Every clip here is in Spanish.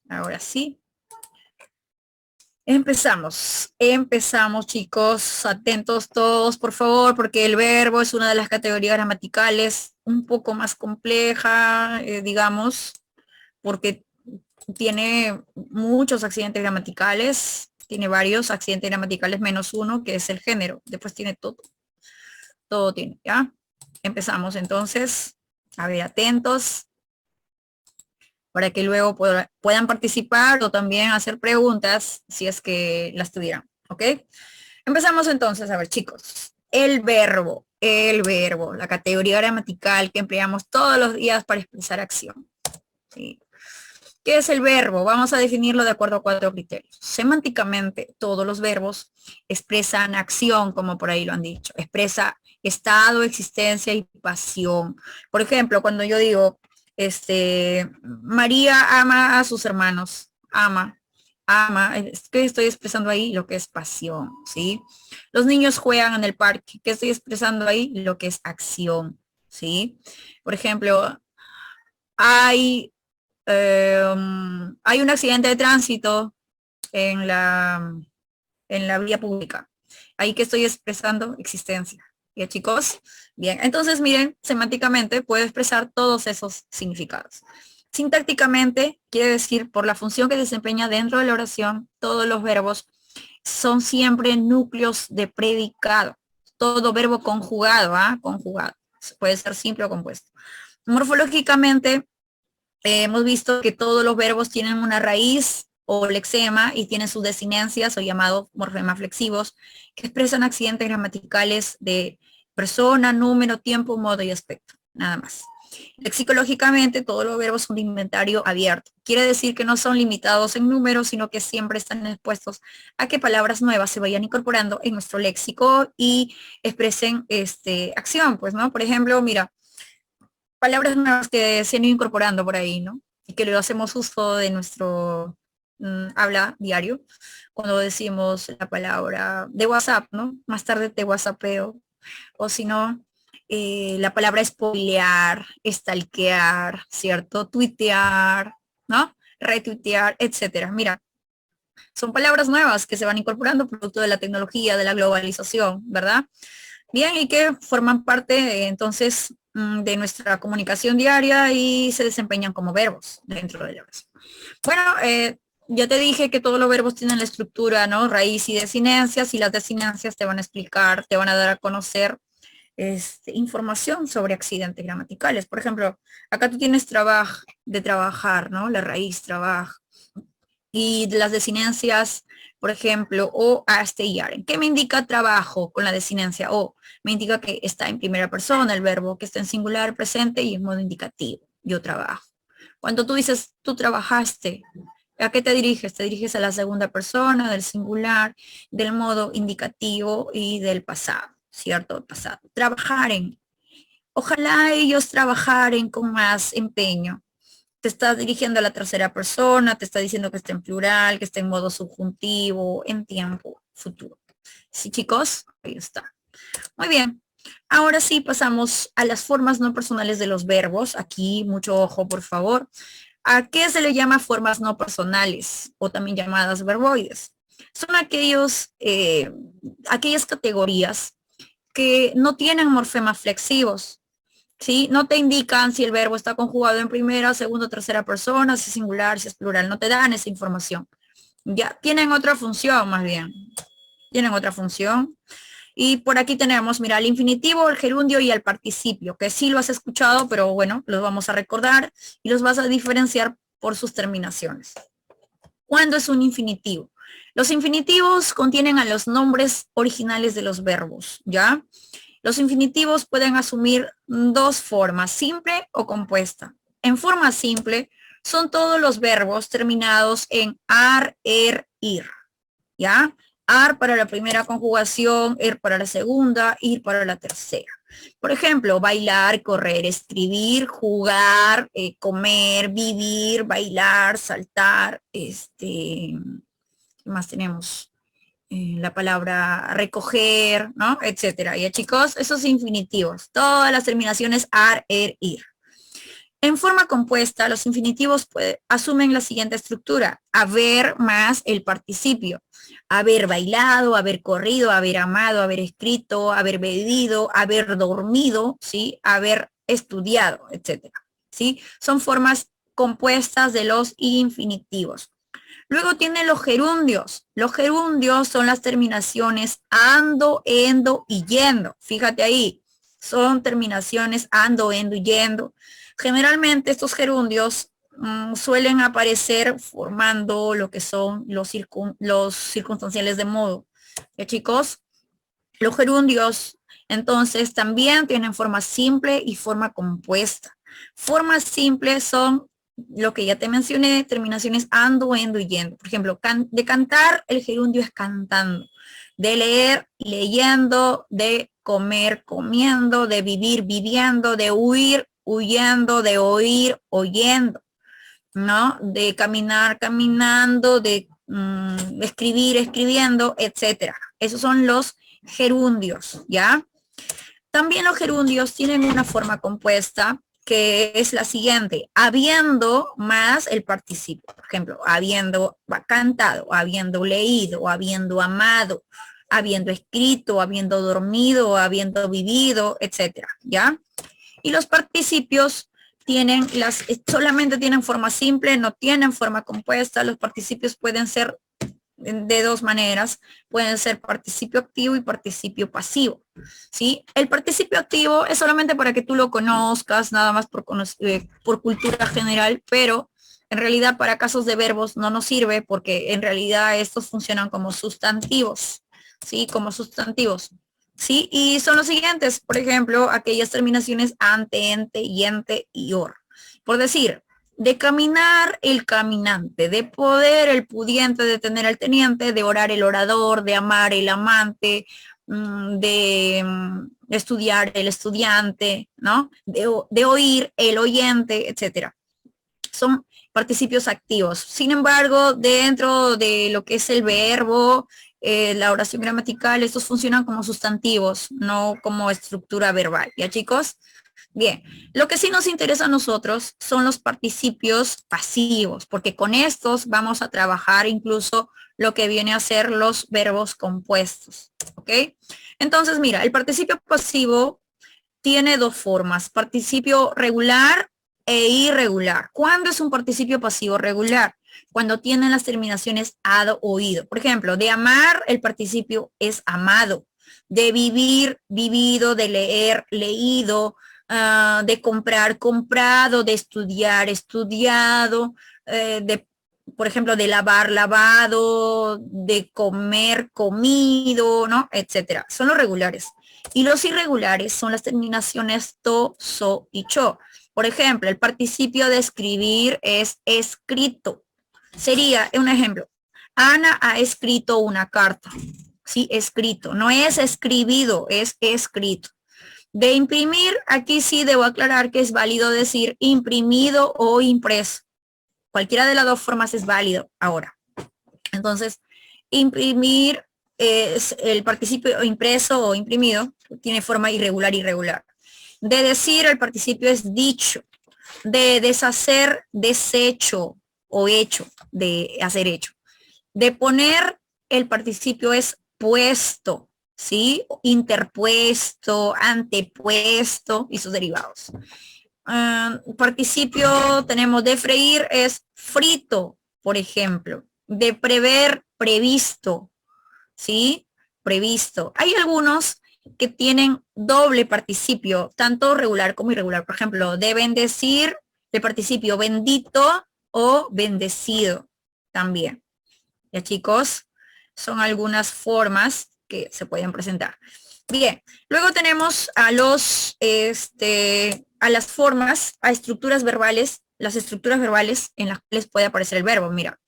Ahora sí. Empezamos chicos, atentos todos por favor, porque el verbo es una de las categorías gramaticales un poco más compleja, digamos, porque tiene muchos accidentes gramaticales, tiene varios accidentes gramaticales menos uno, que es el género, después tiene todo tiene, ¿ya? Empezamos entonces, a ver, atentos, para que luego puedan participar o también hacer preguntas si es que las tuvieran, ¿ok? Empezamos entonces, a ver chicos, el verbo, la categoría gramatical que empleamos todos los días para expresar acción, ¿sí? ¿Qué es el verbo? Vamos a definirlo de acuerdo a 4 criterios. Semánticamente, todos los verbos expresan acción, como por ahí lo han dicho. Expresa estado, existencia y pasión. Por ejemplo, cuando yo digo, María ama a sus hermanos, ama, ¿qué estoy expresando ahí? Lo que es pasión, ¿sí? Los niños juegan en el parque, ¿qué estoy expresando ahí? Lo que es acción, ¿sí? Por ejemplo, hay hay un accidente de tránsito en la vía pública. Ahí que estoy expresando existencia. ¿Ya chicos? Bien, entonces miren, semánticamente puedo expresar todos esos significados. Sintácticamente quiere decir por la función que desempeña dentro de la oración, todos los verbos son siempre núcleos de predicado. Todo verbo conjugado, ¿ah? Conjugado. Puede ser simple o compuesto. Morfológicamente, hemos visto que todos los verbos tienen una raíz o lexema y tienen sus desinencias o llamados morfemas flexivos que expresan accidentes gramaticales de persona, número, tiempo, modo y aspecto. Nada más. Lexicológicamente, todos los verbos son de inventario abierto. Quiere decir que no son limitados en números, sino que siempre están expuestos a que palabras nuevas se vayan incorporando en nuestro léxico y expresen acción. Pues, ¿no? Por ejemplo, mira, palabras nuevas que se han ido incorporando por ahí, ¿no? Y que lo hacemos uso de nuestro habla diario, cuando decimos la palabra de WhatsApp, ¿no? Más tarde te WhatsAppeo, o si no, la palabra spoilear, stalkear, ¿cierto? Tuitear, ¿no? Retuitear, etcétera. Mira, son palabras nuevas que se van incorporando producto de la tecnología, de la globalización, ¿verdad? Bien, y que forman parte entonces de nuestra comunicación diaria y se desempeñan como verbos dentro de la oración. Bueno, ya te dije que todos los verbos tienen la estructura, ¿no? Raíz y desinencias, y las desinencias te van a explicar, te van a dar a conocer información sobre accidentes gramaticales. Por ejemplo, acá tú tienes de trabajar, ¿no? La raíz, trabajo y las desinencias, por ejemplo, o hasta y aren. ¿Qué me indica trabajo con la desinencia o? Me indica que está en primera persona el verbo, que está en singular, presente y en modo indicativo. Yo trabajo. Cuando tú dices, tú trabajaste, ¿a qué te diriges? Te diriges a la segunda persona, del singular, del modo indicativo y del pasado, ¿cierto? Pasado. Trabajar en. Ojalá ellos trabajaren con más empeño. Te estás dirigiendo a la tercera persona, te está diciendo que está en plural, que está en modo subjuntivo, en tiempo futuro. Sí, chicos, ahí está. Muy bien. Ahora sí pasamos a las formas no personales de los verbos. Aquí mucho ojo, por favor. ¿A qué se le llama formas no personales o también llamadas verboides? Son aquellas categorías que no tienen morfemas flexivos, ¿sí? No te indican si el verbo está conjugado en primera, segunda, tercera persona, si es singular, si es plural, no te dan esa información. Ya, tienen otra función más bien, tienen otra función. Y por aquí tenemos, mira, el infinitivo, el gerundio y el participio, que sí lo has escuchado, pero bueno, los vamos a recordar y los vas a diferenciar por sus terminaciones. ¿Cuándo es un infinitivo? Los infinitivos contienen a los nombres originales de los verbos, ¿ya? Los infinitivos pueden asumir dos formas, simple o compuesta. En forma simple, son todos los verbos terminados en ar, ir, ¿ya? Ar para la primera conjugación, para la segunda, ir para la tercera. Por ejemplo, bailar, correr, escribir, jugar, comer, vivir, bailar, saltar, ¿qué más tenemos? La palabra recoger, ¿no? Etcétera. Y chicos, esos infinitivos, todas las terminaciones ar, ir. En forma compuesta, los infinitivos asumen la siguiente estructura: haber más el participio. Haber bailado, haber corrido, haber amado, haber escrito, haber bebido, haber dormido, ¿sí? Haber estudiado, etcétera, ¿sí? Son formas compuestas de los infinitivos. Luego tienen los gerundios. Los gerundios son las terminaciones ando, endo y yendo. Fíjate ahí, son terminaciones ando, endo y yendo. Generalmente estos gerundios suelen aparecer formando lo que son los circunstanciales de modo. ¿Ya, chicos? Los gerundios, entonces, también tienen forma simple y forma compuesta. Formas simples son lo que ya te mencioné, terminaciones ando, endo y yendo. Por ejemplo, de cantar, el gerundio es cantando. De leer, leyendo. De comer, comiendo. De vivir, viviendo. De huir, huyendo. De oír, oyendo, ¿no? De caminar, caminando. De escribir, escribiendo, etcétera. Esos son los gerundios, ¿ya? También los gerundios tienen una forma compuesta que es la siguiente: habiendo más el participio. Por ejemplo, habiendo cantado, habiendo leído, habiendo amado, habiendo escrito, habiendo dormido, habiendo vivido, etcétera, ¿ya? Y los participios solamente tienen forma simple, no tienen forma compuesta. Los participios pueden ser de dos maneras, pueden ser participio activo y participio pasivo, ¿sí? El participio activo es solamente para que tú lo conozcas, nada más por cultura general, pero en realidad para casos de verbos no nos sirve, porque en realidad estos funcionan como sustantivos, ¿sí? Como sustantivos, ¿sí? Y son los siguientes, por ejemplo, aquellas terminaciones ante, ente, yente y or. Por decir, de caminar el caminante, de poder el pudiente, de tener el teniente, de orar el orador, de amar el amante, de estudiar el estudiante, ¿no? De oír el oyente, etcétera. Son participios activos. Sin embargo, dentro de lo que es el verbo, la oración gramatical, estos funcionan como sustantivos, no como estructura verbal. ¿Ya, chicos? Bien, lo que sí nos interesa a nosotros son los participios pasivos, porque con estos vamos a trabajar incluso lo que viene a ser los verbos compuestos, ¿ok? Entonces, mira, el participio pasivo tiene dos formas: participio regular e irregular. ¿Cuándo es un participio pasivo regular? Cuando tienen las terminaciones ado o ido. Por ejemplo, de amar, el participio es amado. De vivir, vivido. De leer, leído. De comprar, comprado. De estudiar, estudiado. Por ejemplo, de lavar, lavado. De comer, comido, ¿no? Etcétera. Son los regulares. Y los irregulares son las terminaciones to, so y cho. Por ejemplo, el participio de escribir es escrito. Sería un ejemplo: Ana ha escrito una carta. Sí, escrito. No es escribido, es escrito. De imprimir, aquí sí debo aclarar que es válido decir imprimido o impreso. Cualquiera de las dos formas es válido ahora. Entonces, imprimir es el participio impreso o imprimido, tiene forma irregular, irregular. De decir, el participio es dicho. De deshacer, deshecho o hecho, de hacer hecho. De poner, el participio es puesto, ¿sí? Interpuesto, antepuesto y sus derivados. Participio tenemos de freír, es frito, por ejemplo. De prever, previsto, ¿sí? Previsto. Hay algunos que tienen doble participio, tanto regular como irregular. Por ejemplo, de bendecir, el participio bendito o bendecido también. ¿Ya, chicos? Son algunas formas que se pueden presentar. Bien, luego tenemos a a las formas, a estructuras verbales, las estructuras verbales en las cuales puede aparecer el verbo. Mira,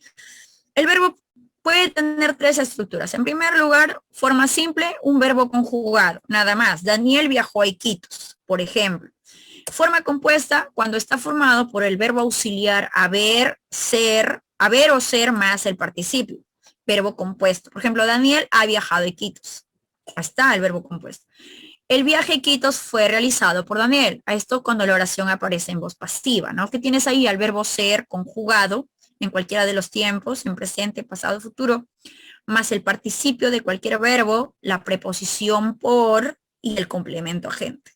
el verbo puede tener tres estructuras. En primer lugar, forma simple, un verbo conjugado, nada más. Daniel viajó a Iquitos, por ejemplo. Forma compuesta, cuando está formado por el verbo auxiliar haber, ser, haber o ser más el participio. Verbo compuesto. Por ejemplo, Daniel ha viajado a Iquitos. Ahí está el verbo compuesto. El viaje a Iquitos fue realizado por Daniel. A esto cuando la oración aparece en voz pasiva, ¿no? Que tienes ahí al verbo ser conjugado en cualquiera de los tiempos, en presente, pasado, futuro, más el participio de cualquier verbo, la preposición por y el complemento agente.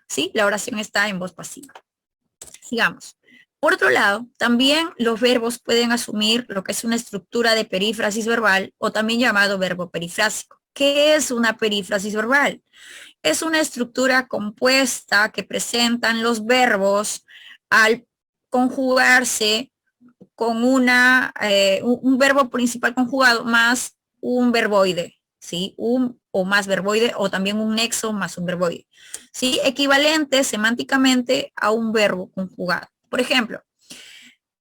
¿Sí? La oración está en voz pasiva. Sigamos. Por otro lado, también los verbos pueden asumir lo que es una estructura de perífrasis verbal o también llamado verbo perifrásico. ¿Qué es una perífrasis verbal? Es una estructura compuesta que presentan los verbos al conjugarse con un verbo principal conjugado más un verboide, ¿sí? Un o más verboide o también un nexo más un verboide, ¿sí? Equivalente semánticamente a un verbo conjugado. Por ejemplo,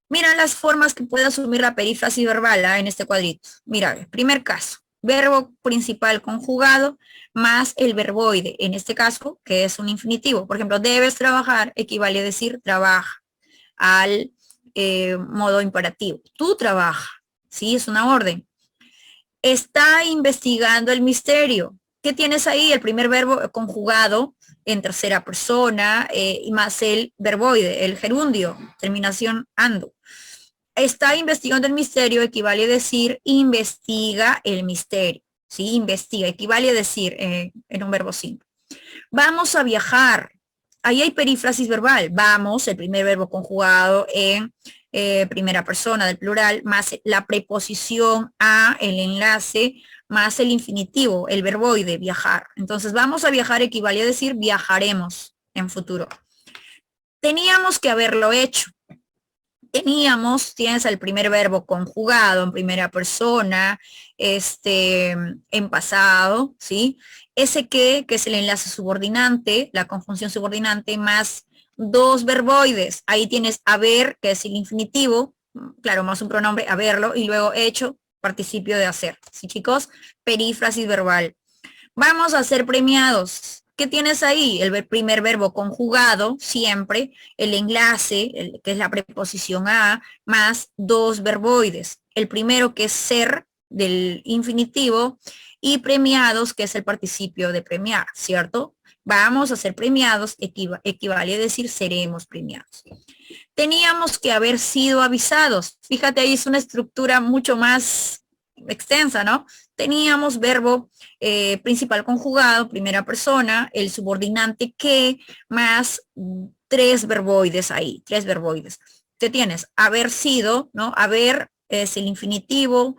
mira las formas que puede asumir la perífrasis verbal en este cuadrito. Mira, primer caso, verbo principal conjugado más el verboide, en este caso, que es un infinitivo. Por ejemplo, debes trabajar equivale a decir trabaja al modo imperativo. Tú trabaja, ¿sí? Es una orden. Está investigando el misterio. ¿Qué tienes ahí? El primer verbo conjugado en tercera persona y más el verboide, el gerundio, terminación ando. Está investigando el misterio equivale a decir investiga el misterio. ¿Sí? Investiga, equivale a decir en un verbo simple. Vamos a viajar. Ahí hay perífrasis verbal. Vamos, el primer verbo conjugado en primera persona del plural, más la preposición a, el enlace, más el infinitivo, el verboide, viajar. Entonces, vamos a viajar equivale a decir viajaremos en futuro. Teníamos que haberlo hecho. Tienes el primer verbo conjugado en primera persona, en pasado, ¿sí? Ese que es el enlace subordinante, la conjunción subordinante, más dos verboides. Ahí tienes haber, que es el infinitivo, claro, más un pronombre, haberlo, y luego hecho, participio de hacer. ¿Sí, chicos? Perífrasis verbal. Vamos a ser premiados. ¿Qué tienes ahí? El primer verbo conjugado, siempre, el enlace, que es la preposición a, más dos verboides. El primero que es ser, del infinitivo, y premiados, que es el participio de premiar, ¿cierto? Vamos a ser premiados, equivale a decir seremos premiados. Teníamos que haber sido avisados. Fíjate, ahí es una estructura mucho más extensa, ¿no? Teníamos verbo principal conjugado, primera persona, el subordinante que, más tres verboides ahí, tres verboides. Te tienes haber sido, ¿no? Haber es el infinitivo,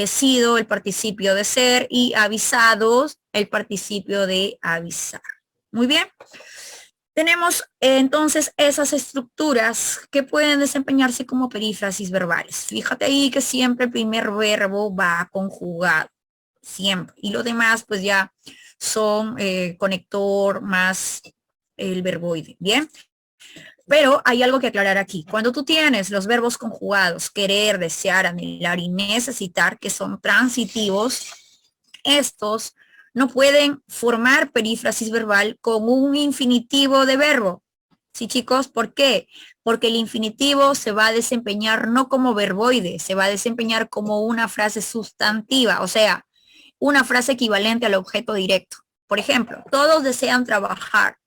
sido el participio de ser y avisados el participio de avisar. Muy bien. Tenemos entonces esas estructuras que pueden desempeñarse como perífrasis verbales. Fíjate ahí que siempre el primer verbo va conjugado, siempre. Y los demás pues ya son conector más el verboide, ¿bien? Pero hay algo que aclarar aquí. Cuando tú tienes los verbos conjugados, querer, desear, anhelar y necesitar, que son transitivos, estos no pueden formar perífrasis verbal con un infinitivo de verbo. ¿Sí, chicos? ¿Por qué? Porque el infinitivo se va a desempeñar no como verboide, se va a desempeñar como una frase sustantiva, o sea, una frase equivalente al objeto directo. Por ejemplo, todos desean trabajar.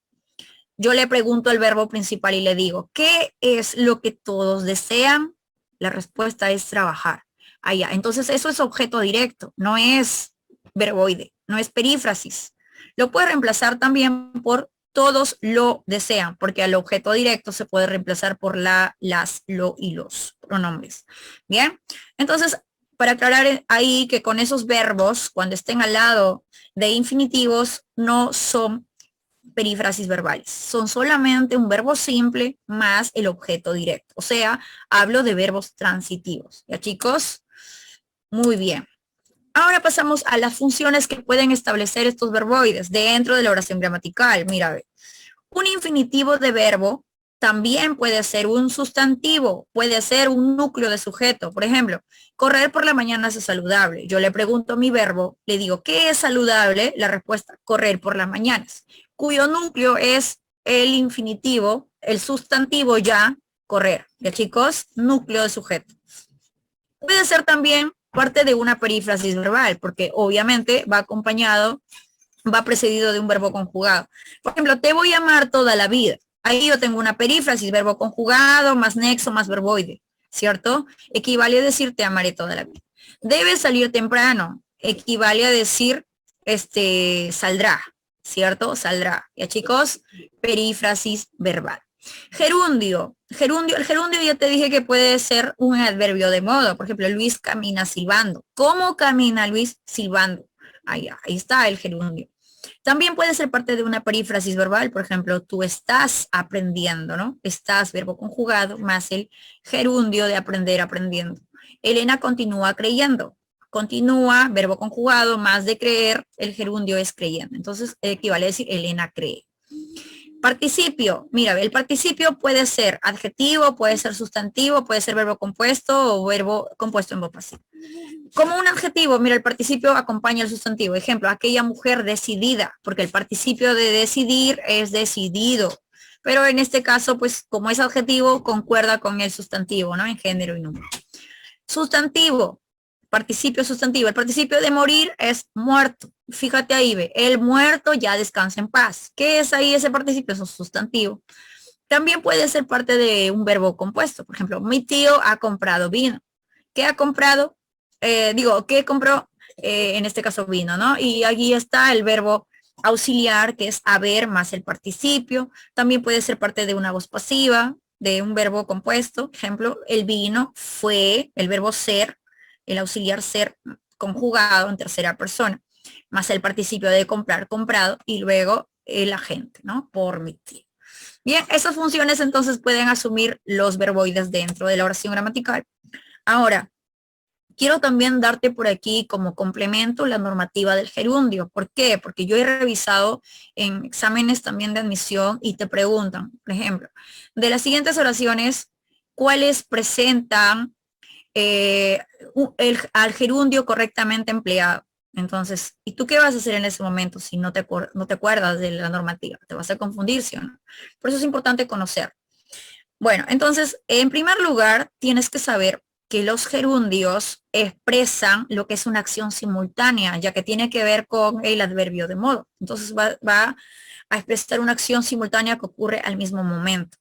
Yo le pregunto el verbo principal y le digo, ¿qué es lo que todos desean? La respuesta es trabajar. Allá. Entonces eso es objeto directo, no es verboide, no es perífrasis. Lo puede reemplazar también por todos lo desean, porque al objeto directo se puede reemplazar por la, las, lo y los pronombres. Bien, entonces para aclarar ahí que con esos verbos, cuando estén al lado de infinitivos, no son perífrasis verbales. Son solamente un verbo simple más el objeto directo. O sea, hablo de verbos transitivos. ¿Ya, chicos? Muy bien. Ahora pasamos a las funciones que pueden establecer estos verboides dentro de la oración gramatical. Mira, un infinitivo de verbo también puede ser un sustantivo, puede ser un núcleo de sujeto. Por ejemplo, correr por la mañana es saludable. Yo le pregunto a mi verbo, le digo, ¿qué es saludable? La respuesta, correr por las mañanas, cuyo núcleo es el infinitivo, el sustantivo ya, correr. ¿Ya, chicos? Núcleo de sujeto. Puede ser también parte de una perífrasis verbal, porque obviamente va acompañado va precedido de un verbo conjugado. Por ejemplo, te voy a amar toda la vida. Ahí yo tengo una perífrasis, verbo conjugado, más nexo, más verboide, ¿cierto? Equivale a decir te amaré toda la vida. Debes salir temprano, equivale a decir saldrá, ¿cierto? Saldrá. Ya chicos, perífrasis verbal. Gerundio. El gerundio ya te dije que puede ser un adverbio de modo. Por ejemplo, Luis camina silbando. ¿Cómo camina Luis silbando? Ahí está el gerundio. También puede ser parte de una perífrasis verbal, por ejemplo, tú estás aprendiendo, ¿no? Estás, verbo conjugado, más el gerundio de aprender, aprendiendo. Elena continúa creyendo. Continúa, verbo conjugado, más de creer, el gerundio es creyendo. Entonces, equivale a decir Elena cree. Participio, mira, el participio puede ser adjetivo, puede ser sustantivo, puede ser verbo compuesto o verbo compuesto en voz pasiva. Como un adjetivo, mira, el participio acompaña el sustantivo. Ejemplo, aquella mujer decidida, porque el participio de decidir es decidido. Pero en este caso, pues como es adjetivo, concuerda con el sustantivo, ¿no? En género y número. Sustantivo, participio sustantivo. El participio de morir es muerto. Fíjate ahí, ve, el muerto ya descansa en paz. ¿Qué es ahí ese participio? Es un sustantivo. También puede ser parte de un verbo compuesto. Por ejemplo, mi tío ha comprado vino. ¿Qué ha comprado? ¿Qué compró? En este caso vino, ¿no? Y aquí está el verbo auxiliar, que es haber más el participio. También puede ser parte de una voz pasiva, de un verbo compuesto. Ejemplo, el vino fue, el verbo ser, el auxiliar ser conjugado en tercera persona, más el participio de comprar, comprado, y luego el agente, ¿no? Por mi tío. Bien, esas funciones entonces pueden asumir los verboides dentro de la oración gramatical. Ahora, quiero también darte por aquí como complemento la normativa del gerundio. ¿Por qué? Porque yo he revisado en exámenes también de admisión y te preguntan, por ejemplo, de las siguientes oraciones, ¿cuáles presentan al gerundio correctamente empleado? Entonces, ¿y tú qué vas a hacer en ese momento si no te acuerdas de la normativa? Te vas a confundir, ¿sí o no? Por eso es importante conocer. Bueno, entonces, en primer lugar, tienes que saber que los gerundios expresan lo que es una acción simultánea, ya que tiene que ver con el adverbio de modo. Entonces, va a expresar una acción simultánea que ocurre al mismo momento.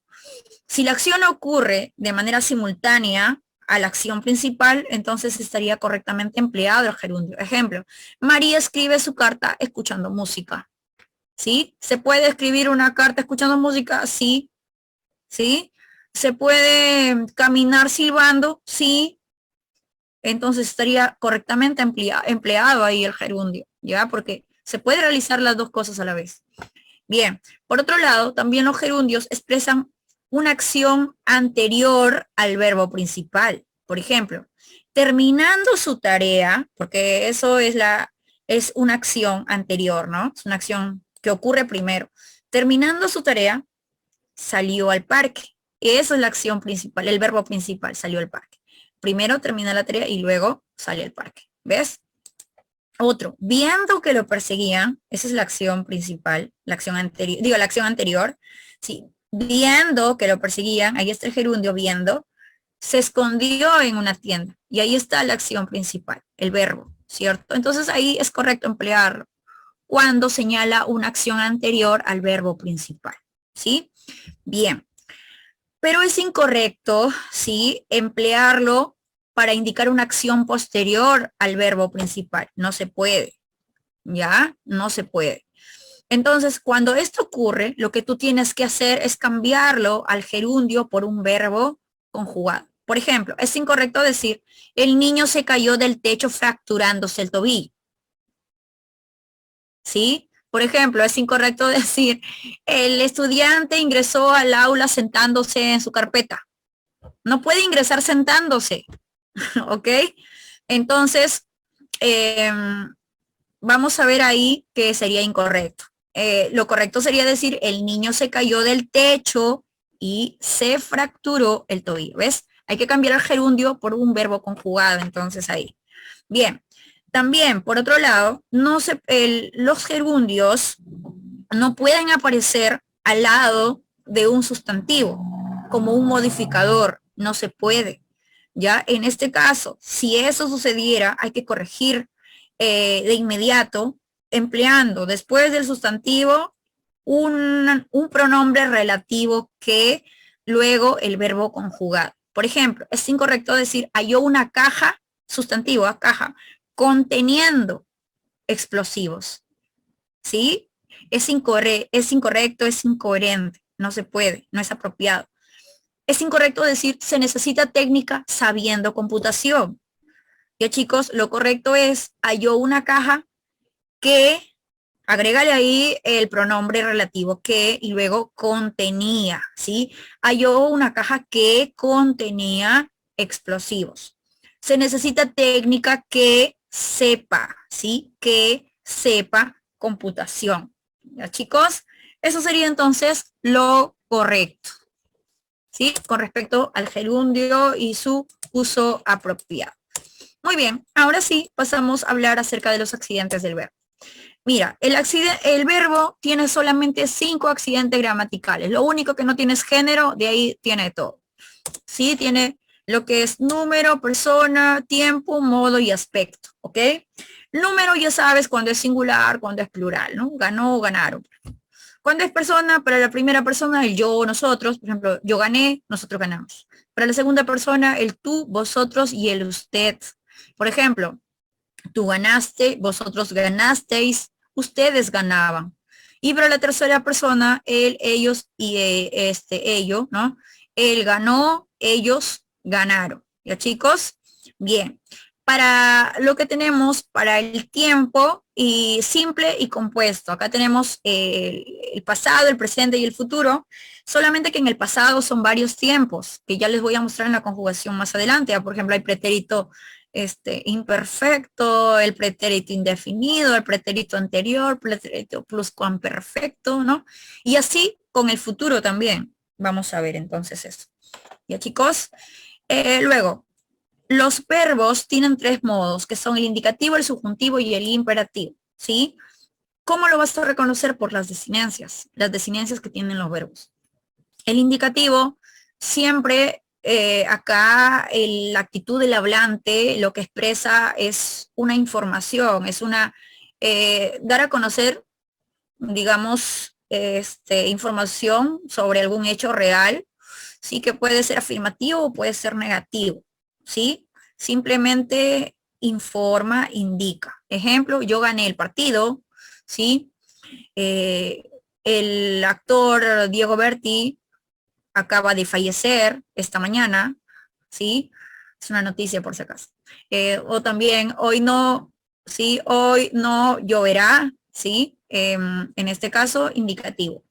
Si la acción ocurre de manera simultánea a la acción principal, entonces estaría correctamente empleado el gerundio. Ejemplo, María escribe su carta escuchando música. ¿Sí? ¿Se puede escribir una carta escuchando música? Sí. ¿Sí? ¿Se puede caminar silbando? Sí. Entonces estaría correctamente empleado ahí el gerundio, ¿ya? Porque se puede realizar las dos cosas a la vez. Bien, por otro lado, también los gerundios expresan una acción anterior al verbo principal. Por ejemplo, terminando su tarea, porque eso es una acción anterior, ¿no? Es una acción que ocurre primero. Terminando su tarea, salió al parque. Esa es la acción principal, el verbo principal, salió al parque. Primero termina la tarea y luego sale al parque. ¿Ves? Otro, viendo que lo perseguían, esa es la acción principal, la acción anterior, la acción anterior, sí, viendo que lo perseguían, ahí está el gerundio viendo, se escondió en una tienda y ahí está la acción principal, el verbo, ¿cierto? Entonces ahí es correcto emplearlo cuando señala una acción anterior al verbo principal, ¿sí? Bien, pero es incorrecto, ¿sí? Emplearlo para indicar una acción posterior al verbo principal. No se puede, ¿ya? No se puede. Entonces, cuando esto ocurre, lo que tú tienes que hacer es cambiarlo al gerundio por un verbo conjugado. Por ejemplo, es incorrecto decir, el niño se cayó del techo fracturándose el tobillo. ¿Sí? Por ejemplo, es incorrecto decir, el estudiante ingresó al aula sentándose en su carpeta. No puede ingresar sentándose, ¿ok? Entonces, vamos a ver ahí que sería incorrecto. Lo correcto sería decir, el niño se cayó del techo y se fracturó el tobillo. ¿Ves? Hay que cambiar el gerundio por un verbo conjugado, entonces ahí. Bien, también, por otro lado, los gerundios no pueden aparecer al lado de un sustantivo como un modificador. No se puede. Ya en este caso, si eso sucediera, hay que corregir de inmediato empleando después del sustantivo un pronombre relativo que luego el verbo conjugado. Por ejemplo, es incorrecto decir halló una caja, sustantivo, caja, conteniendo explosivos. ¿Sí? Es incorrecto, es incoherente, no se puede, no es apropiado. Es incorrecto decir se necesita técnica sabiendo computación. Ya chicos, lo correcto es halló una caja que, agrégale ahí el pronombre relativo que y luego contenía, ¿sí? Halló una caja que contenía explosivos. Se necesita técnica que sepa, ¿sí? Que sepa computación. ¿Ya chicos? Eso sería entonces lo correcto, ¿sí? Con respecto al gerundio y su uso apropiado. Muy bien, ahora sí pasamos a hablar acerca de los accidentes del verbo. Mira, el verbo tiene solamente 5 accidentes gramaticales. Lo único que no tiene es género, de ahí tiene todo. Sí, tiene lo que es número, persona, tiempo, modo y aspecto, ¿ok? Número ya sabes cuando es singular, cuando es plural, ¿no? Ganó, ganaron. Cuando es persona, para la primera persona, el yo, nosotros, por ejemplo, yo gané, nosotros ganamos. Para la segunda persona, el tú, vosotros y el usted. Por ejemplo, tú ganaste, vosotros ganasteis, ustedes ganaban. Y para la tercera persona, él, ellos y ello, ¿no? Él ganó, ellos ganaron. ¿Ya chicos? Bien. Para lo que tenemos para el tiempo y simple y compuesto. Acá tenemos el pasado, el presente y el futuro. Solamente que en el pasado son varios tiempos, que ya les voy a mostrar en la conjugación más adelante. Por ejemplo, hay pretérito imperfecto, el pretérito indefinido, el pretérito anterior, pretérito pluscuamperfecto, ¿no? Y así con el futuro también. Vamos a ver entonces eso. ¿Ya chicos? Luego, los verbos tienen 3 modos, que son el indicativo, el subjuntivo y el imperativo, ¿sí? ¿Cómo lo vas a reconocer? Por las desinencias que tienen los verbos. El indicativo siempre acá la actitud del hablante lo que expresa es una información, es dar a conocer, digamos, información sobre algún hecho real, sí, que puede ser afirmativo o puede ser negativo, ¿sí? Simplemente informa, indica. Ejemplo, yo gané el partido, ¿sí? El actor Diego Berti acaba de fallecer esta mañana, ¿sí? Es una noticia por si acaso. O también hoy no, ¿sí? Hoy no lloverá, ¿sí? En este caso, indicativo.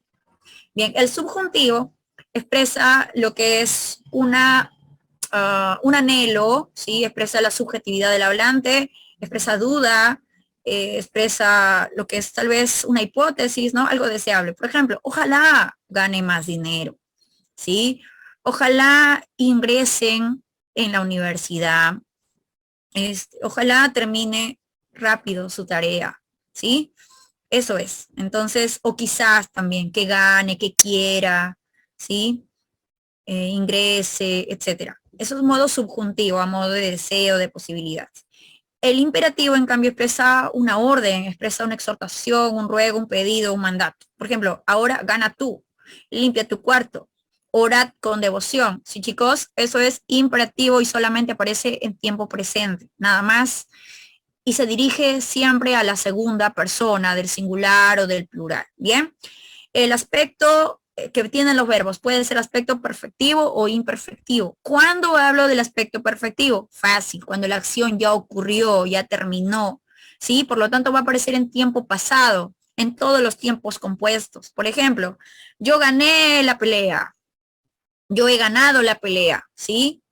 Bien, el subjuntivo expresa lo que es un anhelo, ¿sí? Expresa la subjetividad del hablante, expresa duda, expresa lo que es tal vez una hipótesis, ¿no? Algo deseable. Por ejemplo, ojalá gane más dinero. ¿Sí? Ojalá ingresen en la universidad, ojalá termine rápido su tarea, ¿sí? Eso es. Entonces, o quizás también que gane, que quiera, ¿sí? Ingrese, etcétera. Eso es modo subjuntivo, a modo de deseo, de posibilidad. El imperativo, en cambio, expresa una orden, expresa una exhortación, un ruego, un pedido, un mandato. Por ejemplo, ahora gana tú, limpia tu cuarto, orad con devoción. Sí, chicos, eso es imperativo y solamente aparece en tiempo presente, nada más. Y se dirige siempre a la segunda persona del singular o del plural. Bien, el aspecto que tienen los verbos puede ser aspecto perfectivo o imperfectivo. ¿Cuándo hablo del aspecto perfectivo? Fácil, cuando la acción ya ocurrió, ya terminó, ¿sí? Por lo tanto va a aparecer en tiempo pasado, en todos los tiempos compuestos. Por ejemplo, yo gané la pelea, yo he ganado la pelea, ¿sí?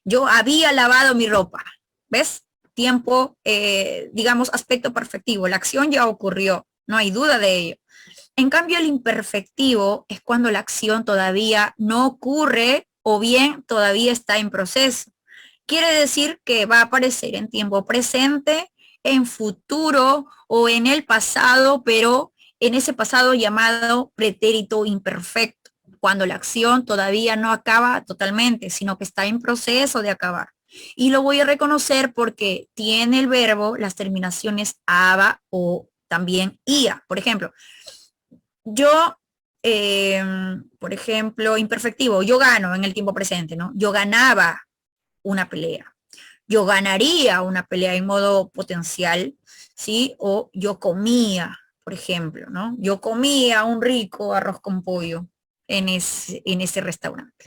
Yo había lavado mi ropa, ¿ves? Tiempo, digamos, aspecto perfectivo, la acción ya ocurrió, no hay duda de ello. En cambio, el imperfectivo es cuando la acción todavía no ocurre o bien todavía está en proceso. Quiere decir que va a aparecer en tiempo presente, en futuro o en el pasado, pero en ese pasado llamado pretérito imperfecto, cuando la acción todavía no acaba totalmente, sino que está en proceso de acabar. Y lo voy a reconocer porque tiene el verbo las terminaciones aba o también IA. Por ejemplo, yo, por ejemplo, imperfectivo, yo gano en el tiempo presente, ¿no? Yo ganaba una pelea. Yo ganaría una pelea en modo potencial, ¿sí? O yo comía, por ejemplo, ¿no? Yo comía un rico arroz con pollo en ese restaurante.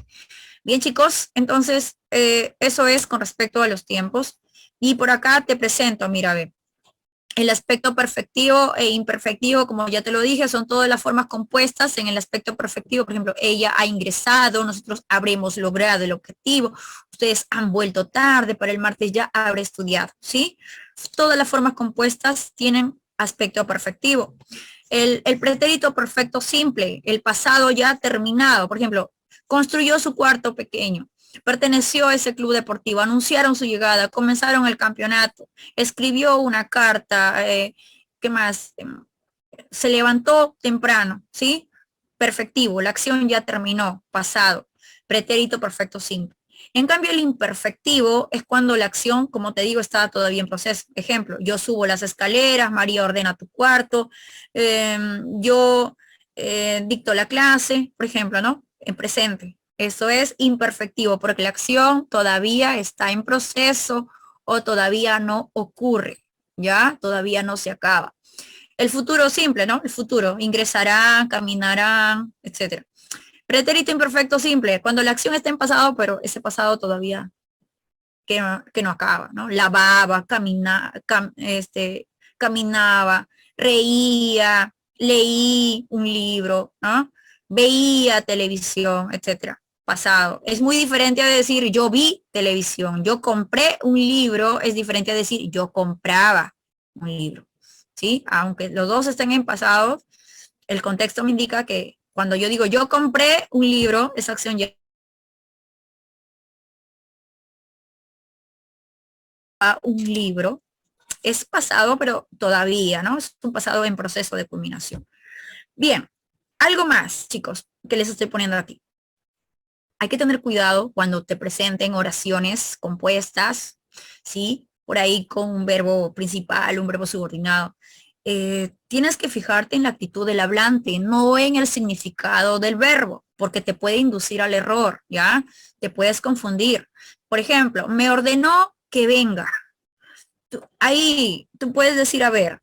Bien, chicos, entonces eso es con respecto a los tiempos. Y por acá te presento, mira, ve, el aspecto perfectivo e imperfectivo, como ya te lo dije, son todas las formas compuestas. En el aspecto perfectivo, por ejemplo, ella ha ingresado, nosotros habremos logrado el objetivo, ustedes han vuelto tarde, para el martes ya habré estudiado, ¿sí? Todas las formas compuestas tienen aspecto perfectivo. El pretérito perfecto simple, el pasado ya terminado, por ejemplo, construyó su cuarto pequeño, perteneció a ese club deportivo, anunciaron su llegada, comenzaron el campeonato, escribió una carta, ¿qué más? Se levantó temprano, ¿sí? Perfectivo, la acción ya terminó, pasado, pretérito perfecto simple. En cambio, el imperfectivo es cuando la acción, como te digo, está todavía en proceso. Ejemplo, yo subo las escaleras, María ordena tu cuarto, yo dicto la clase, por ejemplo, ¿no? En presente. Eso es imperfectivo porque la acción todavía está en proceso o todavía no ocurre, ¿ya? Todavía no se acaba. El futuro simple, ¿no? El futuro, ingresarán, caminarán, etcétera. Pretérito imperfecto simple, cuando la acción está en pasado, pero ese pasado todavía que no acaba, ¿no? Lavaba, caminaba, reía, leí un libro, ¿no? Veía televisión, etcétera. Pasado. Es muy diferente a decir yo vi televisión, yo compré un libro, es diferente a decir yo compraba un libro, ¿sí? Aunque los dos estén en pasado, el contexto me indica que cuando yo digo yo compré un libro, esa acción ya un libro, es pasado, pero todavía, ¿no? Es un pasado en proceso de culminación. Bien, algo más, chicos, que les estoy poniendo aquí. Hay que tener cuidado cuando te presenten oraciones compuestas, ¿sí? Por ahí con un verbo principal, un verbo subordinado. Tienes que fijarte en la actitud del hablante, no en el significado del verbo, porque te puede inducir al error, ¿ya? Te puedes confundir. Por ejemplo, me ordenó que venga. Ahí tú puedes decir, a ver,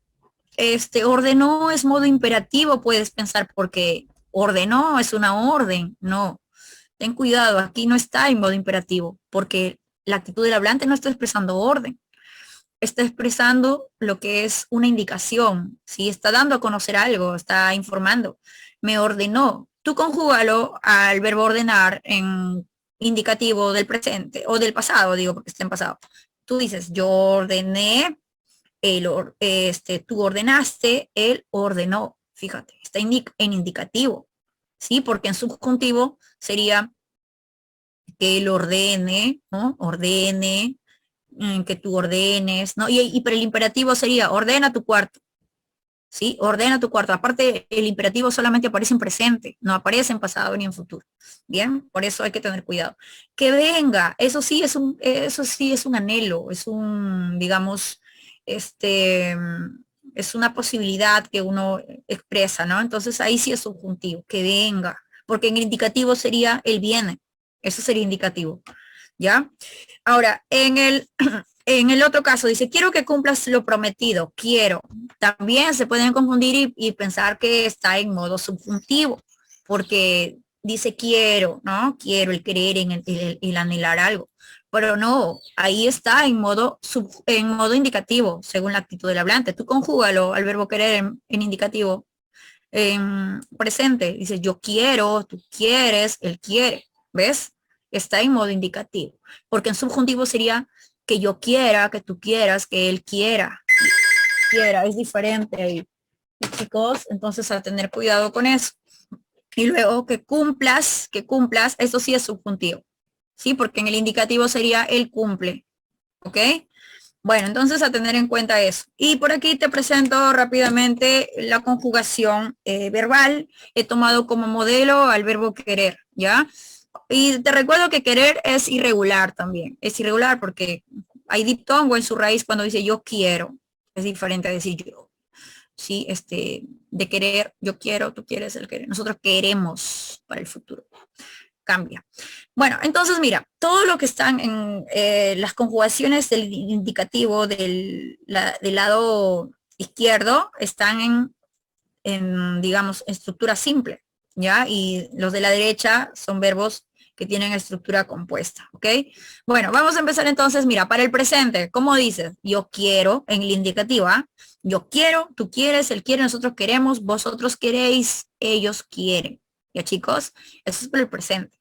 ordenó es modo imperativo, puedes pensar, porque ordenó es una orden, no. Ten cuidado, aquí no está en modo imperativo, porque la actitud del hablante no está expresando orden, está expresando lo que es una indicación, si está dando a conocer algo, está informando. Me ordenó. Tú conjúgalo al verbo ordenar en indicativo del presente o del pasado, digo, porque está en pasado. Tú dices, yo ordené, tú ordenaste, él ordenó. Fíjate, está en indicativo, ¿sí? Porque en subjuntivo sería que él ordene, ¿no? Ordene, que tú ordenes, ¿no? Y para el imperativo sería, ordena tu cuarto, ¿sí? Ordena tu cuarto. Aparte, el imperativo solamente aparece en presente, no aparece en pasado ni en futuro. Bien, por eso hay que tener cuidado. Que venga, eso sí es un anhelo, es un, digamos, este, es una posibilidad que uno expresa, ¿no? Entonces ahí sí es subjuntivo, que venga, porque en el indicativo sería el viene, eso sería indicativo, ¿ya? Ahora, en el otro caso dice, quiero que cumplas lo prometido, quiero. También se pueden confundir y pensar que está en modo subjuntivo, porque dice quiero, ¿no? Quiero, el querer, el anhelar algo. Pero no, ahí está en modo indicativo, según la actitud del hablante. Tú conjúgalo al verbo querer en indicativo, en presente. Dice yo quiero, tú quieres, él quiere. ¿Ves? Está en modo indicativo. Porque en subjuntivo sería que yo quiera, que tú quieras, que él quiera. Quiera, es diferente ahí. Chicos, entonces a tener cuidado con eso. Y luego que cumplas, eso sí es subjuntivo. ¿Sí? Porque en el indicativo sería él cumple. ¿Ok? Bueno, entonces a tener en cuenta eso. Y por aquí te presento rápidamente la conjugación verbal. He tomado como modelo al verbo querer, ¿ya? Y te recuerdo que querer es irregular también. Es irregular porque hay diptongo en su raíz cuando dice yo quiero. Es diferente a decir yo. ¿sí? De querer, yo quiero, tú quieres, él quiere. Nosotros queremos para el futuro. Cambia. Bueno, entonces mira, todo lo que están en las conjugaciones del indicativo del lado izquierdo están digamos, estructura simple, ¿ya? Y los de la derecha son verbos que tienen estructura compuesta, ¿ok? Bueno, vamos a empezar entonces, mira, para el presente, ¿cómo dices? Yo quiero, en la indicativa, yo quiero, tú quieres, él quiere, nosotros queremos, vosotros queréis, ellos quieren, ¿ya chicos? Eso es para el presente.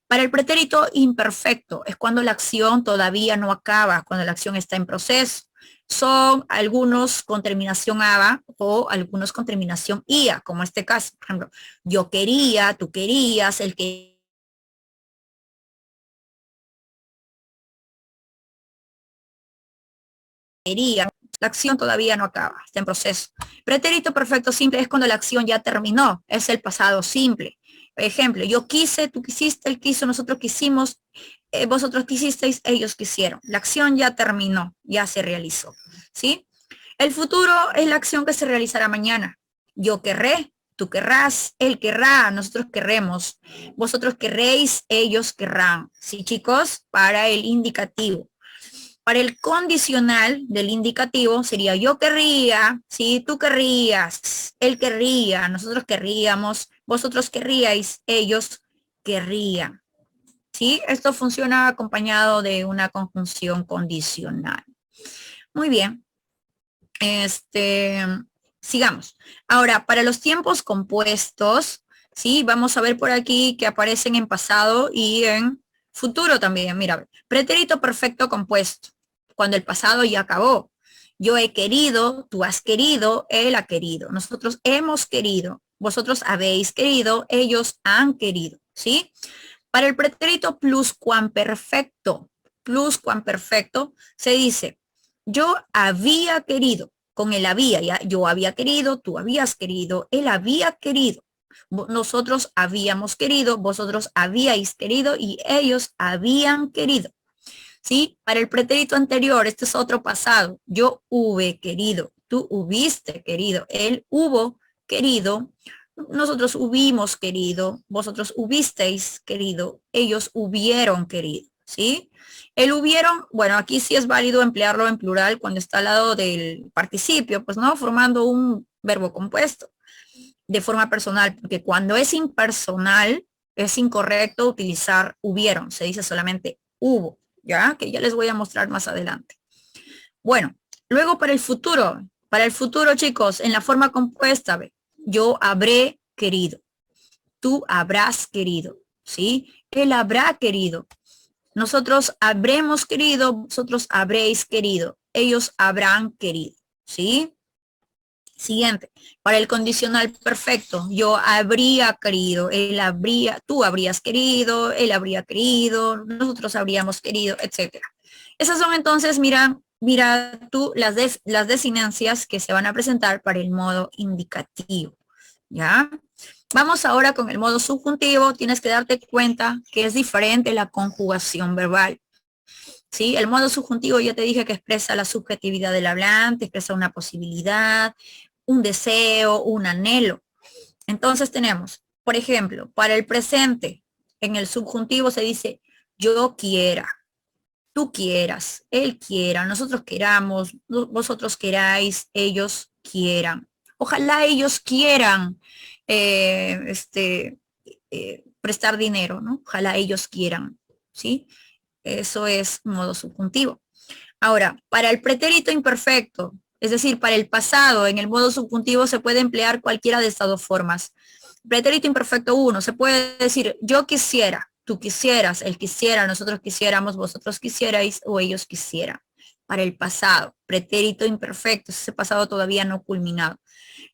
Para el pretérito imperfecto es cuando la acción todavía no acaba, cuando la acción está en proceso. Son algunos con terminación aba o algunos con terminación ia, como este caso. Por ejemplo, yo quería, tú querías, el que quería. La acción todavía no acaba, está en proceso. Pretérito perfecto simple es cuando la acción ya terminó, es el pasado simple. Ejemplo, yo quise, tú quisiste, él quiso, nosotros quisimos, vosotros quisisteis, ellos quisieron. La acción ya terminó, ya se realizó, ¿sí? El futuro es la acción que se realizará mañana. Yo querré, tú querrás, él querrá, nosotros querremos, vosotros querréis, ellos querrán, ¿sí, chicos? Para el indicativo. Para el condicional del indicativo sería yo querría, ¿sí? Tú querrías, él querría, nosotros querríamos, vosotros querríais, ellos querrían. ¿Sí? Esto funciona acompañado de una conjunción condicional. Muy bien. Este, sigamos. Ahora, para los tiempos compuestos, ¿sí? Vamos a ver por aquí que aparecen en pasado y en futuro también. Mira, pretérito perfecto compuesto, cuando el pasado ya acabó. Yo he querido, tú has querido, él ha querido. Nosotros hemos querido, vosotros habéis querido, ellos han querido, ¿sí? Para el pretérito pluscuamperfecto, se dice, yo había querido, con el había, ya, yo había querido, tú habías querido, él había querido, nosotros habíamos querido, vosotros habíais querido y ellos habían querido. ¿Sí? Para el pretérito anterior, este es otro pasado, yo hube querido, tú hubiste querido, él hubo querido, nosotros hubimos querido, vosotros hubisteis querido, ellos hubieron querido, ¿sí? El hubieron, bueno, aquí sí es válido emplearlo en plural cuando está al lado del participio, pues no, formando un verbo compuesto de forma personal, porque cuando es impersonal es incorrecto utilizar hubieron, se dice solamente hubo, ¿ya? Que ya les voy a mostrar más adelante. Bueno, luego para el futuro chicos, en la forma compuesta, yo habré querido, tú habrás querido, ¿sí? Él habrá querido, nosotros habremos querido, vosotros habréis querido, ellos habrán querido, ¿sí? Siguiente, para el condicional perfecto, yo habría querido, él habría, tú habrías querido, él habría querido, nosotros habríamos querido, etcétera. Esas son entonces, mira tú las desinencias que se van a presentar para el modo indicativo, ¿ya? Vamos ahora con el modo subjuntivo, tienes que darte cuenta que es diferente la conjugación verbal. ¿Sí? El modo subjuntivo ya te dije que expresa la subjetividad del hablante, expresa una posibilidad, un deseo, un anhelo. Entonces tenemos, por ejemplo, para el presente, en el subjuntivo se dice yo quiera, tú quieras, él quiera, nosotros queramos, vosotros queráis, ellos quieran. Ojalá ellos quieran prestar dinero, ¿no? Ojalá ellos quieran, ¿sí? Eso es modo subjuntivo. Ahora, para el pretérito imperfecto, es decir, para el pasado, en el modo subjuntivo se puede emplear cualquiera de estas dos formas. Pretérito imperfecto 1, se puede decir yo quisiera, tú quisieras, él quisiera, nosotros quisiéramos, vosotros quisierais o ellos quisieran. Para el pasado, pretérito imperfecto, ese pasado todavía no culminado.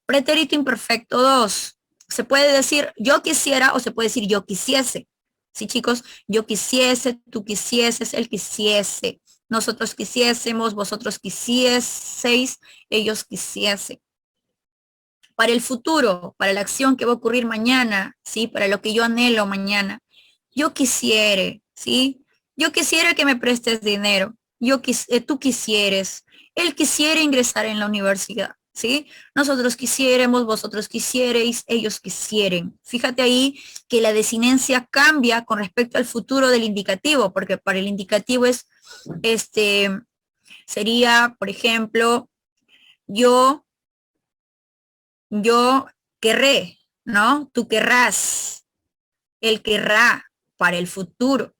Pretérito imperfecto 2, se puede decir yo quisiera o se puede decir yo quisiese. Sí, chicos, yo quisiese, tú quisieses, él quisiese, nosotros quisiésemos, vosotros quisieseis, ellos quisiesen. Para el futuro, para la acción que va a ocurrir mañana, ¿sí? Para lo que yo anhelo mañana. Yo quisiere, ¿sí? Yo quisiera que me prestes dinero. Tú quisieres. Él quisiera ingresar en la universidad. ¿sí? Nosotros quisiéramos, vosotros quisierais, ellos quisieren. Fíjate ahí que la desinencia cambia con respecto al futuro del indicativo, porque para el indicativo es, sería, por ejemplo, yo, yo querré, ¿no? Tú querrás, él querrá para el futuro.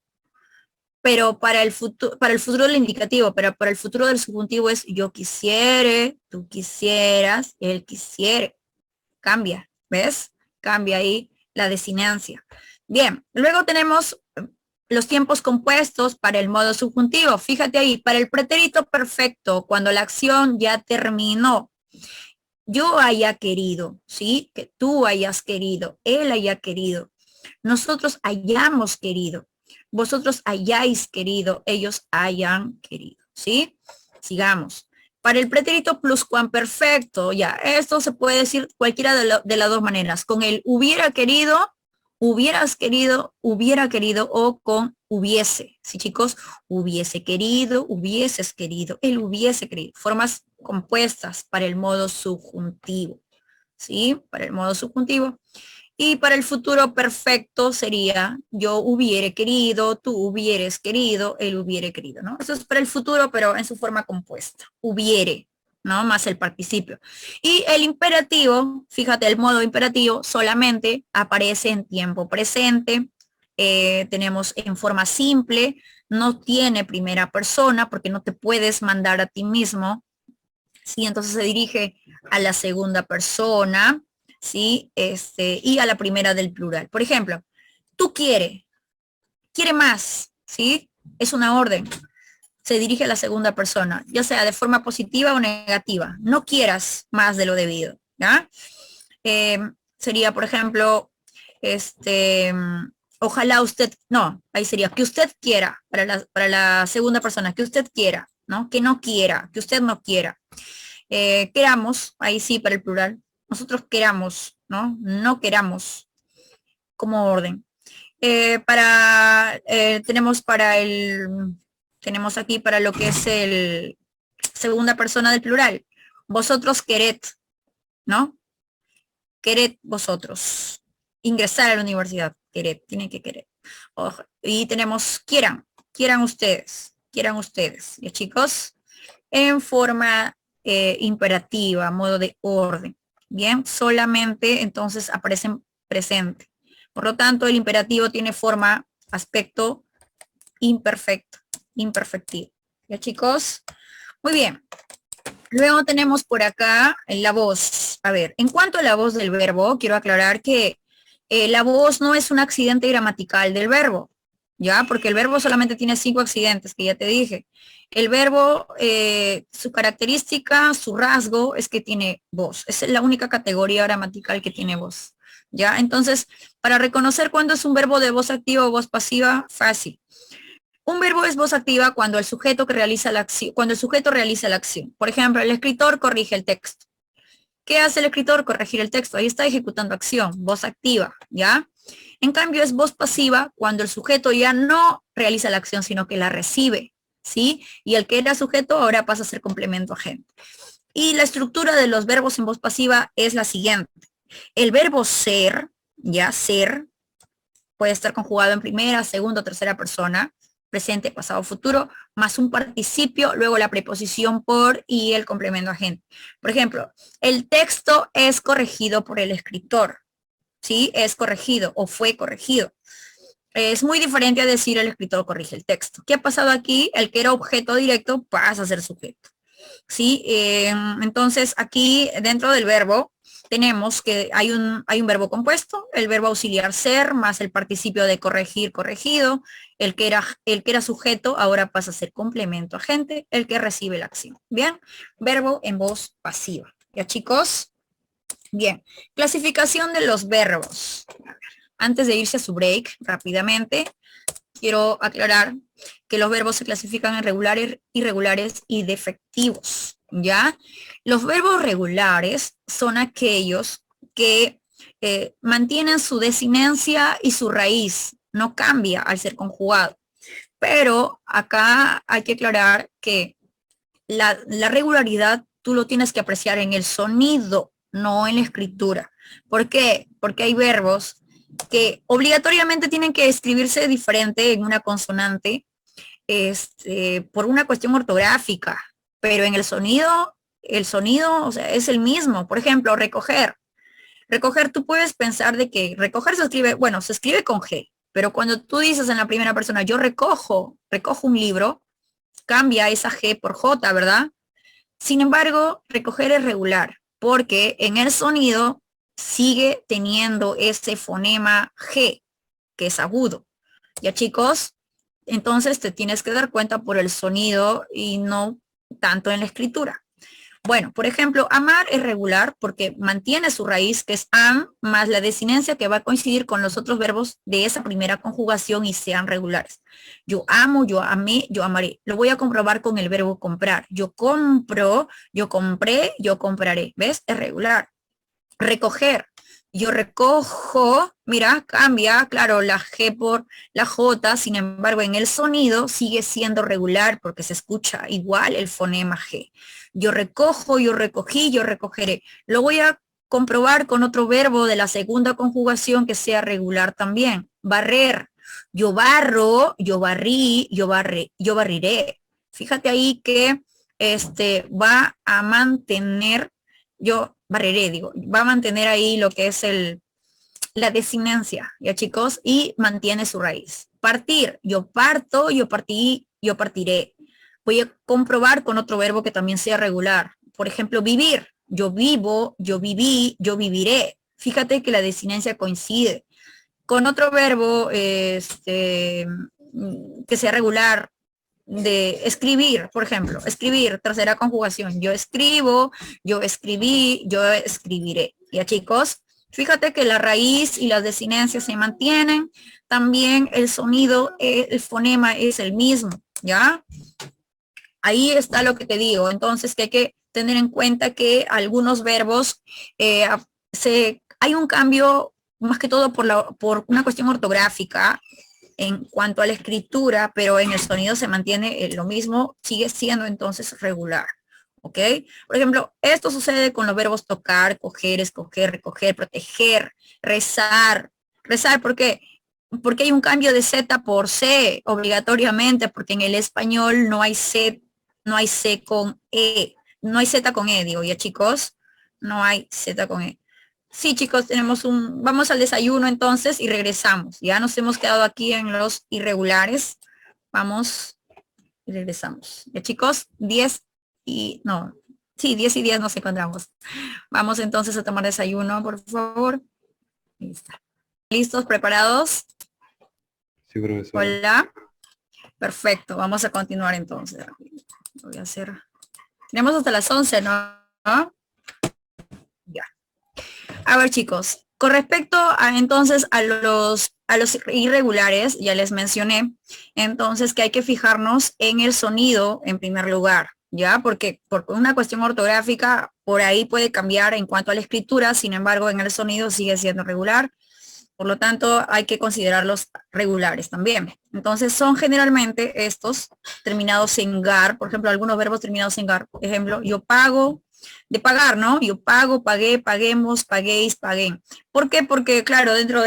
Pero para el futuro del indicativo, pero para el futuro del subjuntivo es yo quisiere, tú quisieras, él quisiere. Cambia, ¿ves? Cambia ahí la desinencia. Bien, luego tenemos los tiempos compuestos para el modo subjuntivo. Fíjate ahí, para el pretérito perfecto, cuando la acción ya terminó, yo haya querido, ¿sí? Que tú hayas querido, él haya querido, nosotros hayamos querido, vosotros hayáis querido, ellos hayan querido, ¿sí? Sigamos. Para el pretérito pluscuamperfecto, ya, esto se puede decir cualquiera de las dos maneras, con el hubiera querido, hubieras querido, hubiera querido o con hubiese, ¿sí, chicos? Hubiese querido, hubieses querido, él hubiese querido, formas compuestas para el modo subjuntivo, ¿sí? Para el modo subjuntivo. Y para el futuro perfecto sería yo hubiere querido, tú hubieres querido, él hubiere querido, ¿no? Eso es para el futuro, pero en su forma compuesta. Hubiere, ¿no? Más el participio. Y el imperativo, fíjate, el modo imperativo solamente aparece en tiempo presente. Tenemos en forma simple, no tiene primera persona porque no te puedes mandar a ti mismo. Sí, entonces se dirige a la segunda persona, ¿sí? Y a la primera del plural. Por ejemplo, tú quiere más, ¿sí? Es una orden. Se dirige a la segunda persona, ya sea de forma positiva o negativa. No quieras más de lo debido, ¿ya? Eh, Sería, por ejemplo, ojalá usted, no, ahí sería que usted quiera, para la segunda persona, que usted quiera, ¿no? Que no quiera, que usted no quiera. Queramos, ahí sí para el plural, nosotros queramos, ¿no? No queramos como orden. Tenemos tenemos aquí para lo que es el segunda persona del plural. Vosotros quered, ¿no? Quered vosotros. Ingresar a la universidad, quered, tienen que querer. Y tenemos quieran ustedes, ¿ya, chicos? En forma imperativa, modo de orden. Bien, solamente entonces aparecen presente. Por lo tanto, el imperativo tiene forma, aspecto imperfecto, imperfectivo. ¿Ya, chicos? Muy bien. Luego tenemos por acá la voz. A ver, en cuanto a la voz del verbo, quiero aclarar que la voz no es un accidente gramatical del verbo, ¿ya? Porque el verbo solamente tiene 5 accidentes, que ya te dije. El verbo, su característica, su rasgo es que tiene voz. Es la única categoría gramatical que tiene voz, ¿ya? Entonces, para reconocer cuándo es un verbo de voz activa o voz pasiva, fácil. Un verbo es voz activa cuando el sujeto que realiza la acción, cuando el sujeto realiza la acción. Por ejemplo, el escritor corrige el texto. ¿Qué hace el escritor? Corregir el texto. Ahí está ejecutando acción, voz activa, ¿ya? En cambio, es voz pasiva cuando el sujeto ya no realiza la acción, sino que la recibe, ¿sí? Y el que era sujeto ahora pasa a ser complemento agente. Y la estructura de los verbos en voz pasiva es la siguiente. El verbo ser, ya, ser, puede estar conjugado en primera, segunda o tercera persona, presente, pasado, futuro, más un participio, luego la preposición por y el complemento agente. Por ejemplo, el texto es corregido por el escritor, ¿sí? Es corregido o fue corregido. Es muy diferente a decir el escritor corrige el texto. ¿Qué ha pasado aquí? El que era objeto directo pasa a ser sujeto. ¿Sí? Entonces, aquí dentro del verbo tenemos que hay un verbo compuesto, el verbo auxiliar ser, más el participio de corregir, corregido, el que era sujeto ahora pasa a ser complemento agente, el que recibe la acción. Bien, verbo en voz pasiva. ¿Ya, chicos? Bien, clasificación de los verbos. Antes de irse a su break, rápidamente, quiero aclarar que los verbos se clasifican en regulares, irregulares y defectivos, ¿ya? Los verbos regulares son aquellos que mantienen su desinencia y su raíz, no cambia al ser conjugado. Pero acá hay que aclarar que la regularidad tú lo tienes que apreciar en el sonido, no en la escritura. ¿Por qué? Porque hay verbos que obligatoriamente tienen que escribirse diferente en una consonante, por una cuestión ortográfica, pero en el sonido, o sea, es el mismo. Por ejemplo, recoger. Recoger, tú puedes pensar de que recoger se escribe, bueno, se escribe con G, pero cuando tú dices en la primera persona, yo recojo un libro, cambia esa G por J, ¿verdad? Sin embargo, recoger es regular, porque en el sonido sigue teniendo ese fonema G, que es agudo. ¿Ya, chicos? Entonces te tienes que dar cuenta por el sonido y no tanto en la escritura. Bueno, por ejemplo, amar es regular porque mantiene su raíz, que es am, más la desinencia que va a coincidir con los otros verbos de esa primera conjugación y sean regulares. Yo amo, yo amé, yo amaré. Lo voy a comprobar con el verbo comprar. Yo compro, yo compré, yo compraré. ¿Ves? Es regular. Recoger. Yo recojo, mira, cambia, claro, la G por la J, sin embargo, en el sonido sigue siendo regular porque se escucha igual el fonema G. Yo recojo, yo recogí, yo recogeré. Lo voy a comprobar con otro verbo de la segunda conjugación que sea regular también. Barrer. Yo barro, yo barrí, yo barriré. Fíjate ahí que va a mantener, yo barreré, digo, va a mantener ahí lo que es la desinencia, ¿ya, chicos? Y mantiene su raíz. Partir, yo parto, yo partí, yo partiré. Voy a comprobar con otro verbo que también sea regular. Por ejemplo, vivir, yo vivo, yo viví, yo viviré. Fíjate que la desinencia coincide. Con otro verbo que sea regular, de escribir, por ejemplo, escribir, tercera conjugación, yo escribo, yo escribí, yo escribiré. Ya, chicos, fíjate que la raíz y las desinencias se mantienen, también el sonido, el fonema es el mismo, ¿ya? Ahí está lo que te digo, entonces que hay que tener en cuenta que algunos verbos, hay un cambio más que todo por una cuestión ortográfica, en cuanto a la escritura, pero en el sonido se mantiene lo mismo, sigue siendo entonces regular. ¿Ok? Por ejemplo, esto sucede con los verbos tocar, coger, escoger, recoger, proteger, rezar. Rezar, ¿por qué? Porque hay un cambio de Z por C obligatoriamente, porque en el español no hay C con E, no hay Z con E, digo, ya, chicos, no hay Z con E. Sí, chicos, vamos al desayuno entonces y regresamos. Ya nos hemos quedado aquí en los irregulares. Vamos y regresamos. Ya, chicos, 10 y, no, sí, 10 y 10 nos encontramos. Vamos entonces a tomar desayuno, por favor. Ahí está. ¿Listos? ¿Preparados? Sí, profesora. Hola. Perfecto, vamos a continuar entonces. Lo voy a hacer. Tenemos hasta las 11, ¿no? Ya. A ver, chicos, con respecto a entonces a los irregulares, ya les mencioné, entonces que hay que fijarnos en el sonido en primer lugar, ¿ya? Porque por una cuestión ortográfica, por ahí puede cambiar en cuanto a la escritura, sin embargo, en el sonido sigue siendo regular, por lo tanto, hay que considerarlos regulares también. Entonces, son generalmente estos terminados en gar, por ejemplo, algunos verbos terminados en gar, por ejemplo, yo pago, de pagar, ¿no? Yo pago, pagué, paguemos, paguéis, paguen. ¿Por qué? Porque, claro, dentro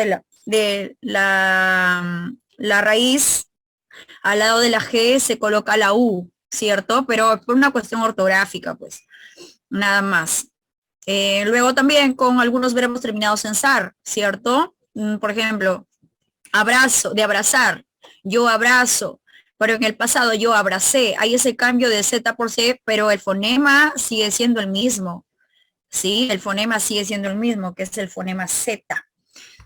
la raíz, al lado de la G se coloca la U, ¿cierto? Pero por una cuestión ortográfica, pues, nada más. Luego también con algunos verbos terminados en sar, ¿cierto? Por ejemplo, abrazo, de abrazar, yo abrazo, pero en el pasado yo abracé, hay ese cambio de Z por C, pero el fonema sigue siendo el mismo, ¿sí? El fonema sigue siendo el mismo, que es el fonema Z.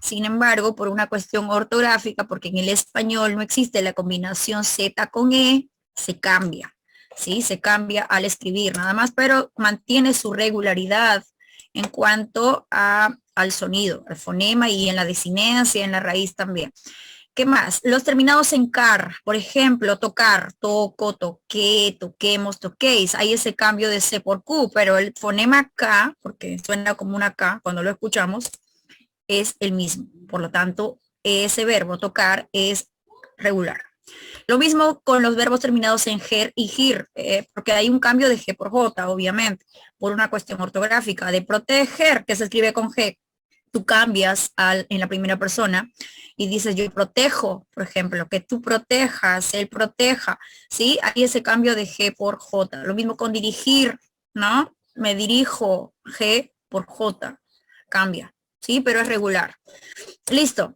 Sin embargo, por una cuestión ortográfica, porque en el español no existe la combinación Z con E, se cambia, ¿sí? Se cambia al escribir nada más, pero mantiene su regularidad en cuanto al sonido, al fonema y en la desinencia, en la raíz también. ¿Qué más? Los terminados en car, por ejemplo, tocar, toco, toqué, toquemos, toquéis. Hay ese cambio de C por Q, pero el fonema K, porque suena como una K cuando lo escuchamos, es el mismo. Por lo tanto, ese verbo tocar es regular. Lo mismo con los verbos terminados en ger y gir, porque hay un cambio de G por J, obviamente, por una cuestión ortográfica. De proteger, que se escribe con G, tú cambias en la primera persona y dices yo protejo, por ejemplo, que tú protejas, él proteja, ¿sí? Hay ese cambio de G por J. Lo mismo con dirigir, ¿no? Me dirijo, G por J, cambia, ¿sí? Pero es regular. Listo.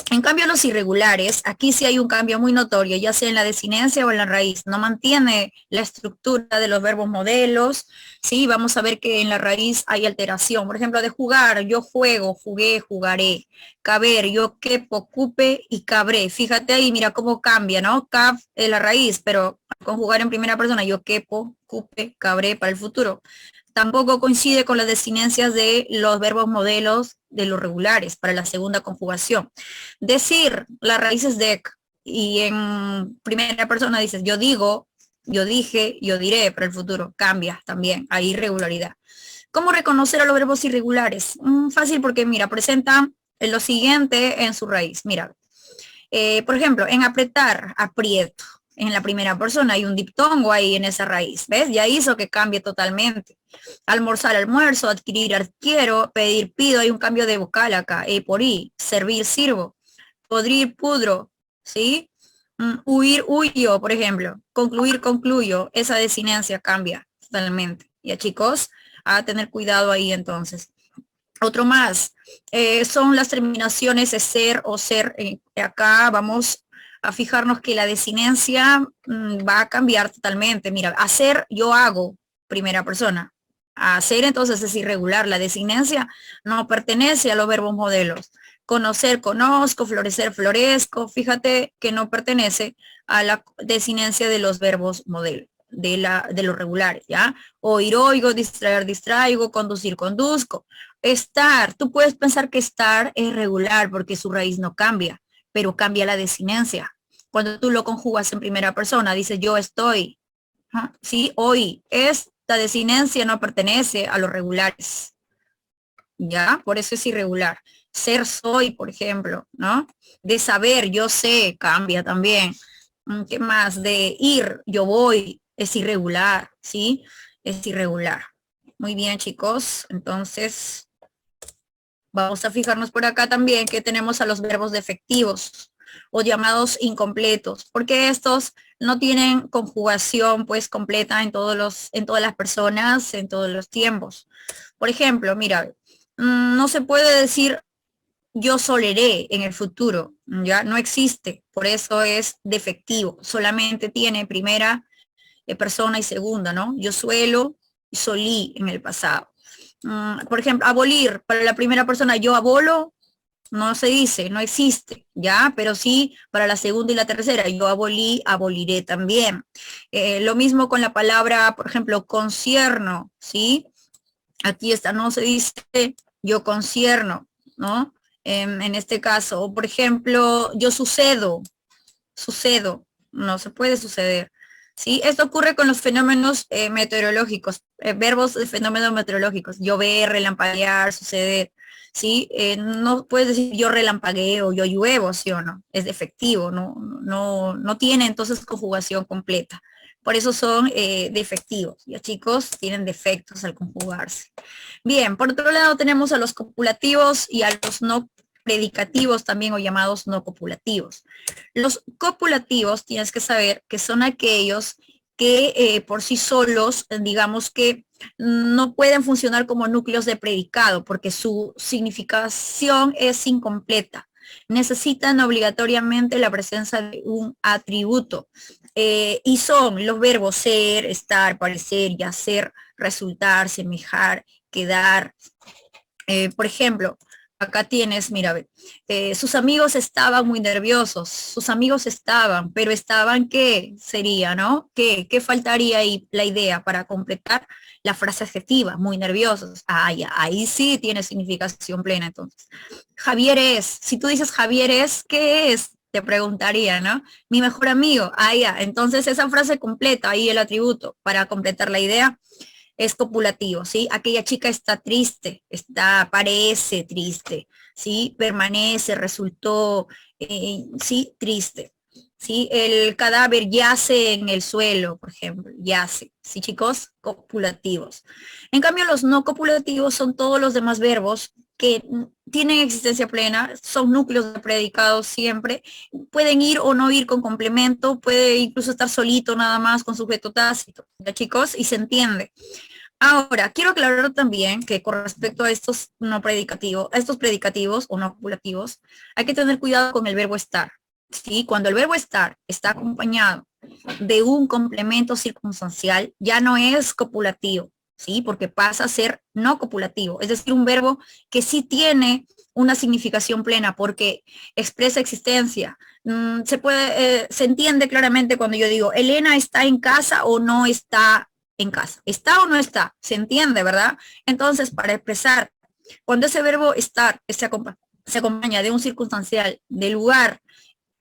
En cambio, los irregulares, aquí sí hay un cambio muy notorio, ya sea en la desinencia o en la raíz. No mantiene la estructura de los verbos modelos, ¿sí? Vamos a ver que en la raíz hay alteración. Por ejemplo, de jugar, yo juego, jugué, jugaré. Caber, yo quepo, cupe y cabré. Fíjate ahí, mira cómo cambia, ¿no? Cab es la raíz, pero con jugar en primera persona, yo quepo, cupe, cabré para el futuro. Tampoco coincide con las desinencias de los verbos modelos de los regulares para la segunda conjugación. Decir, la raíz es dec, y en primera persona dices yo digo, yo dije, yo diré para el futuro. Cambia también, hay irregularidad. ¿Cómo reconocer a los verbos irregulares? Fácil porque, mira, presentan lo siguiente en su raíz. Mira, por ejemplo, en apretar, aprieto. En la primera persona hay un diptongo ahí en esa raíz, ¿ves? Ya hizo que cambie totalmente. Almorzar, almuerzo, adquirir, adquiero, pedir, pido, hay un cambio de vocal acá, por i, servir, sirvo, podrir, pudro, ¿sí? Huir, huyo, por ejemplo, concluir, concluyo, esa desinencia cambia totalmente. Ya chicos, a tener cuidado ahí entonces. Otro más, son las terminaciones de ser o ser. Acá vamos a fijarnos que la desinencia va a cambiar totalmente. Mira, hacer, yo hago, primera persona. Hacer entonces es irregular. La desinencia no pertenece a los verbos modelos. Conocer, conozco, florecer, florezco. Fíjate que no pertenece a la desinencia de los verbos modelos. De los regulares, ¿ya? Oír, oigo, distraer, distraigo, conducir, conduzco. Estar, tú puedes pensar que estar es regular porque su raíz no cambia, pero cambia la desinencia. Cuando tú lo conjugas en primera persona, dices yo estoy, sí, hoy, esta desinencia no pertenece a los regulares, ¿ya? Por eso es irregular. Ser, soy, por ejemplo, ¿no? De saber, yo sé, cambia también. ¿Qué más? De ir, yo voy, es irregular, ¿sí? Es irregular. Muy bien, chicos. Entonces, vamos a fijarnos por acá también que tenemos a los verbos defectivos o llamados incompletos, porque estos no tienen conjugación pues completa en todas las personas, en todos los tiempos. Por ejemplo, mira, no se puede decir yo soleré en el futuro, ya no existe, por eso es defectivo, solamente tiene primera persona y segunda, ¿no? Yo suelo y solí en el pasado. Por ejemplo, abolir, para la primera persona yo abolo, no se dice, no existe, ¿ya? Pero sí para la segunda y la tercera, yo abolí, aboliré también. Lo mismo con la palabra, por ejemplo, concierno, ¿sí? Aquí está, no se dice yo concierno, ¿no? En este caso, o por ejemplo, yo sucedo, no se puede suceder. ¿Sí? Esto ocurre con los fenómenos meteorológicos, verbos de fenómenos meteorológicos, llover, relampaguear, suceder, ¿sí? No puedes decir yo relampagueo, yo lluevo, ¿sí o no? Es defectivo, no tiene entonces conjugación completa. Por eso son defectivos. Ya chicos, tienen defectos al conjugarse. Bien, por otro lado tenemos a los copulativos y a los no predicativos también o llamados no copulativos. Los copulativos tienes que saber que son aquellos que por sí solos, digamos que no pueden funcionar como núcleos de predicado porque su significación es incompleta. Necesitan obligatoriamente la presencia de un atributo y son los verbos ser, estar, parecer, yacer, resultar, semejar, quedar. Por ejemplo, acá tienes, mira, sus amigos estaban muy nerviosos, sus amigos estaban, pero estaban, ¿qué sería, no? ¿Qué faltaría ahí la idea para completar la frase adjetiva? Muy nerviosos. Ah, ya, ahí sí tiene significación plena, entonces. Javier es, si tú dices Javier es, ¿qué es? Te preguntaría, ¿no? Mi mejor amigo. Ah, ya, entonces esa frase completa, ahí el atributo para completar la idea es copulativo, ¿sí? Aquella chica está triste, parece triste, ¿sí? Permanece, resultó, sí, triste. ¿sí? El cadáver yace en el suelo, por ejemplo, yace, ¿sí, chicos? Copulativos. En cambio, los no copulativos son todos los demás verbos que tienen existencia plena, son núcleos de predicados siempre, pueden ir o no ir con complemento, puede incluso estar solito nada más con sujeto tácito, ¿ya, chicos? Y se entiende. Ahora, quiero aclarar también que con respecto a estos no predicativos, a estos predicativos o no copulativos, hay que tener cuidado con el verbo estar. ¿Sí? Cuando el verbo estar está acompañado de un complemento circunstancial, ya no es copulativo, ¿sí? Porque pasa a ser no copulativo, es decir, un verbo que sí tiene una significación plena porque expresa existencia. Se entiende claramente cuando yo digo, Elena está en casa o no está en casa. ¿Está o no está? Se entiende, ¿verdad? Entonces, para expresar, cuando ese verbo estar se acompaña de un circunstancial, de lugar,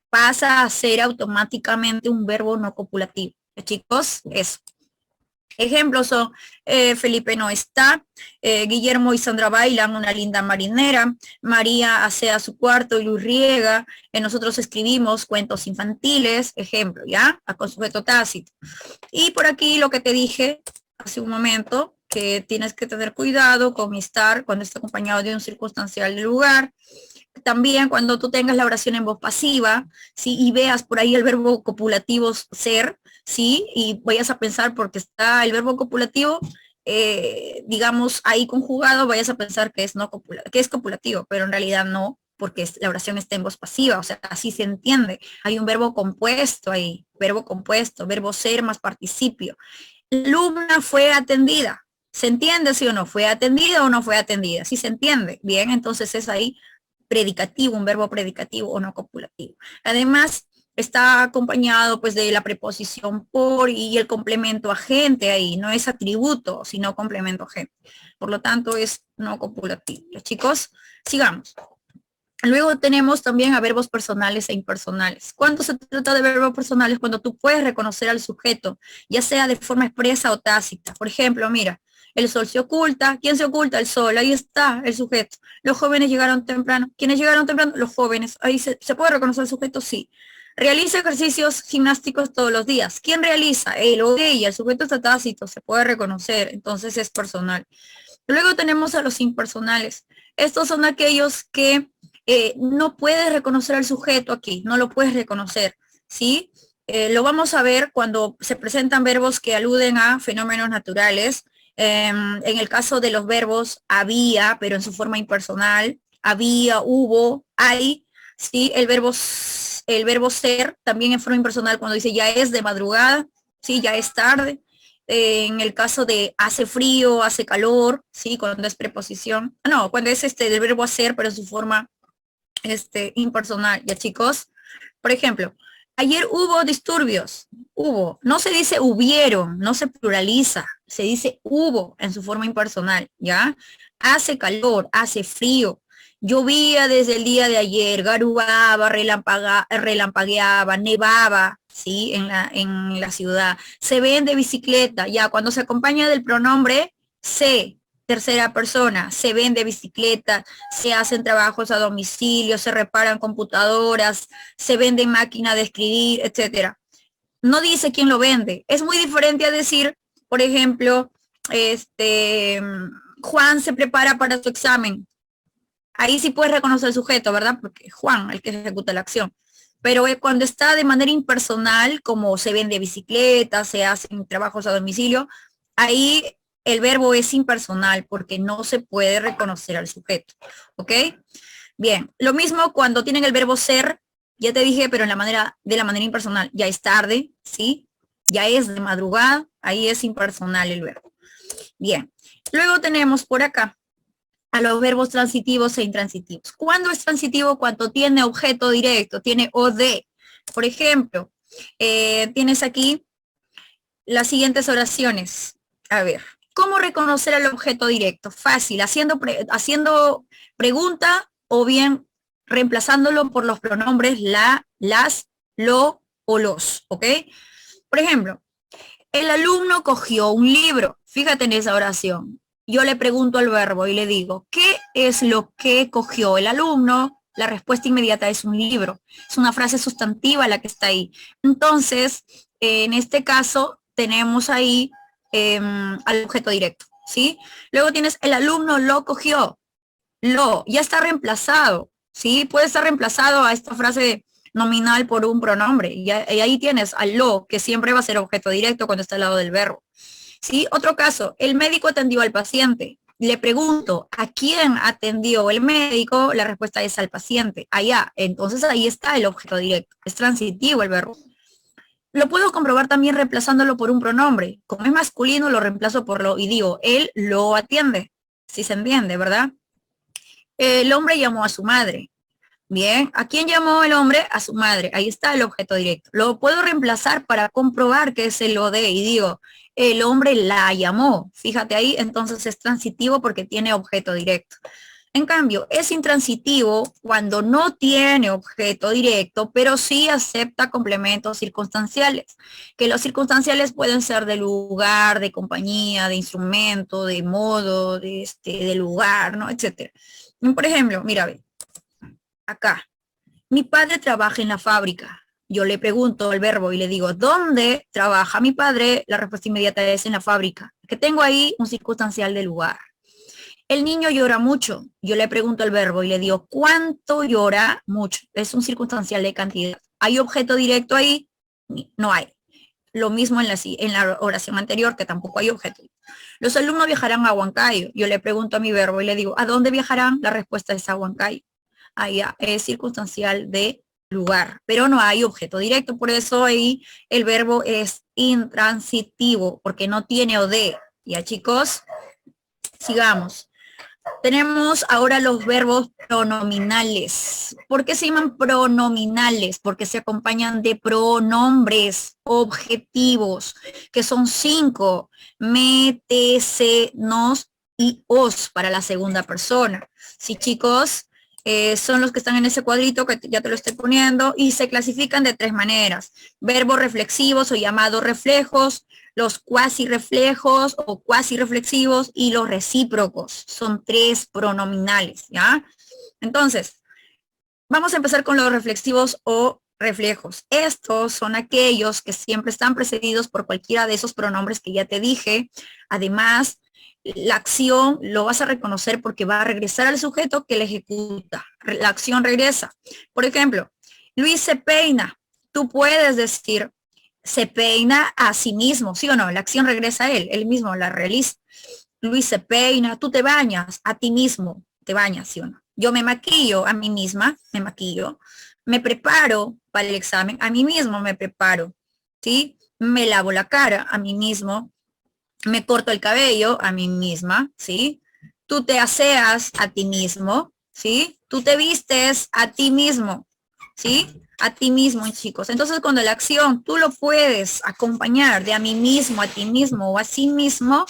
pasa a ser automáticamente un verbo no copulativo. Chicos, eso. Ejemplos son Felipe no está, Guillermo y Sandra bailan una linda marinera, María asea su cuarto y Luis riega, nosotros escribimos cuentos infantiles, ejemplo, ¿ya? Con sujeto tácito. Y por aquí lo que te dije hace un momento, que tienes que tener cuidado con estar cuando está acompañado de un circunstancial de lugar. También cuando tú tengas la oración en voz pasiva, ¿sí? Y veas por ahí el verbo copulativo ser, ¿sí? Y vayas a pensar porque está el verbo copulativo, digamos, ahí conjugado, vayas a pensar que es, no que es copulativo, pero en realidad no, porque la oración está en voz pasiva, o sea, así se entiende. Hay un verbo compuesto ahí, verbo ser más participio. La alumna fue atendida. ¿Se entiende, sí o no? ¿Fue atendida o no fue atendida? Sí se entiende. Bien, entonces es ahí predicativo, un verbo predicativo o no copulativo. Además, está acompañado pues de la preposición por y el complemento agente ahí, no es atributo, sino complemento agente. Por lo tanto, es no copulativo. Los chicos, sigamos. Luego tenemos también a verbos personales e impersonales. ¿Cuándo se trata de verbos personales? Cuando tú puedes reconocer al sujeto, ya sea de forma expresa o tácita. Por ejemplo, mira, el sol se oculta. ¿Quién se oculta? El sol. Ahí está el sujeto. Los jóvenes llegaron temprano. ¿Quiénes llegaron temprano? Los jóvenes. Ahí se puede reconocer el sujeto, sí. Realiza ejercicios gimnásticos todos los días. ¿Quién realiza? Él o ella. El sujeto está tácito, se puede reconocer. Entonces es personal. Luego tenemos a los impersonales. Estos son aquellos que no puedes reconocer al sujeto aquí, no lo puedes reconocer, ¿sí? Lo vamos a ver cuando se presentan verbos que aluden a fenómenos naturales. En el caso de los verbos había, pero en su forma impersonal, había, hubo, hay, ¿sí? El verbo ser también en forma impersonal cuando dice ya es de madrugada, ¿sí? Ya es tarde. En el caso de hace frío, hace calor, ¿sí? Cuando es preposición. No, cuando es del verbo hacer, pero en su forma impersonal, ¿ya, chicos? Por ejemplo, ayer hubo disturbios, hubo, no se dice hubieron, no se pluraliza, se dice hubo en su forma impersonal, ¿ya? Hace calor, hace frío, llovía desde el día de ayer, garubaba, relampagueaba, nevaba, ¿sí? En la ciudad. Se vende bicicleta, ya, cuando se acompaña del pronombre se, tercera persona, se vende bicicleta, se hacen trabajos a domicilio, se reparan computadoras, se venden máquinas de escribir, etcétera. No dice quién lo vende. Es muy diferente a decir, por ejemplo, Juan se prepara para su examen. Ahí sí puedes reconocer el sujeto, ¿verdad? Porque Juan, el que ejecuta la acción. Pero cuando está de manera impersonal, como se vende bicicletas, se hacen trabajos a domicilio, ahí el verbo es impersonal porque no se puede reconocer al sujeto. ¿Ok? Bien, lo mismo cuando tienen el verbo ser, ya te dije, pero de la manera impersonal. Ya es tarde, ¿sí? Ya es de madrugada, ahí es impersonal el verbo. Bien, luego tenemos por acá a los verbos transitivos e intransitivos. ¿Cuándo es transitivo? Cuando tiene objeto directo, tiene OD. Por ejemplo, tienes aquí las siguientes oraciones. A ver, ¿cómo reconocer al objeto directo? Fácil, haciendo pregunta o bien reemplazándolo por los pronombres la, las, lo o los, ¿ok? Por ejemplo, el alumno cogió un libro. Fíjate en esa oración. Yo le pregunto al verbo y le digo, ¿qué es lo que cogió el alumno? La respuesta inmediata es un libro. Es una frase sustantiva la que está ahí. Entonces, en este caso, tenemos ahí al objeto directo, ¿sí? Luego tienes el alumno lo cogió. Lo, ya está reemplazado, ¿sí? Puede estar reemplazado a esta frase nominal por un pronombre. Y ahí tienes al lo, que siempre va a ser objeto directo cuando está al lado del verbo. ¿Sí? Otro caso, el médico atendió al paciente. Le pregunto, ¿a quién atendió el médico? La respuesta es al paciente. Allá, entonces ahí está el objeto directo. Es transitivo el verbo. Lo puedo comprobar también reemplazándolo por un pronombre. Como es masculino, lo reemplazo por lo y digo, él lo atiende. Si se entiende, ¿verdad? El hombre llamó a su madre. Bien, ¿a quién llamó el hombre? A su madre. Ahí está el objeto directo. Lo puedo reemplazar para comprobar que es el lo de y digo, el hombre la llamó. Fíjate ahí, entonces es transitivo porque tiene objeto directo. En cambio, es intransitivo cuando no tiene objeto directo, pero sí acepta complementos circunstanciales, que los circunstanciales pueden ser de lugar, de compañía, de instrumento, de modo, de lugar, ¿no? Etcétera. Por ejemplo, mira, ve, acá, mi padre trabaja en la fábrica. Yo le pregunto el verbo y le digo, ¿dónde trabaja mi padre? La respuesta inmediata es en la fábrica. Que tengo ahí un circunstancial de lugar. El niño llora mucho. Yo le pregunto el verbo y le digo, ¿cuánto llora? Mucho. Es un circunstancial de cantidad. ¿Hay objeto directo ahí? No hay. Lo mismo en la oración anterior, que tampoco hay objeto. Los alumnos viajarán a Huancayo. Yo le pregunto a mi verbo y le digo, ¿a dónde viajarán? La respuesta es a Huancayo. Allá es circunstancial de lugar, pero no hay objeto directo. Por eso ahí el verbo es intransitivo, porque no tiene o de. Ya, chicos, sigamos. Tenemos ahora los verbos pronominales. ¿Por qué se llaman pronominales? Porque se acompañan de pronombres objetivos, que son 5, me, te, se, nos y os para la segunda persona. Sí, chicos, son los que están en ese cuadrito que ya te lo estoy poniendo y se clasifican de 3 maneras. Verbos reflexivos o llamados reflejos, los cuasi reflejos o cuasi reflexivos y los recíprocos. Son 3 pronominales, ¿ya? Entonces, vamos a empezar con los reflexivos o reflejos. Estos son aquellos que siempre están precedidos por cualquiera de esos pronombres que ya te dije. Además, la acción lo vas a reconocer porque va a regresar al sujeto que la ejecuta. La acción regresa. Por ejemplo, Luis se peina. Tú puedes decir, se peina a sí mismo, ¿sí o no? La acción regresa a él mismo la realiza. Luis se peina, tú te bañas a ti mismo, te bañas, ¿sí o no? Yo me maquillo a mí misma, me maquillo, me preparo para el examen, a mí mismo me preparo, ¿sí? Me lavo la cara a mí mismo, me corto el cabello a mí misma, ¿sí? Tú te aseas a ti mismo, ¿sí? Tú te vistes a ti mismo, ¿sí? A ti mismo, chicos. Entonces, cuando la acción tú lo puedes acompañar de a mí mismo, a ti mismo o a sí mismo,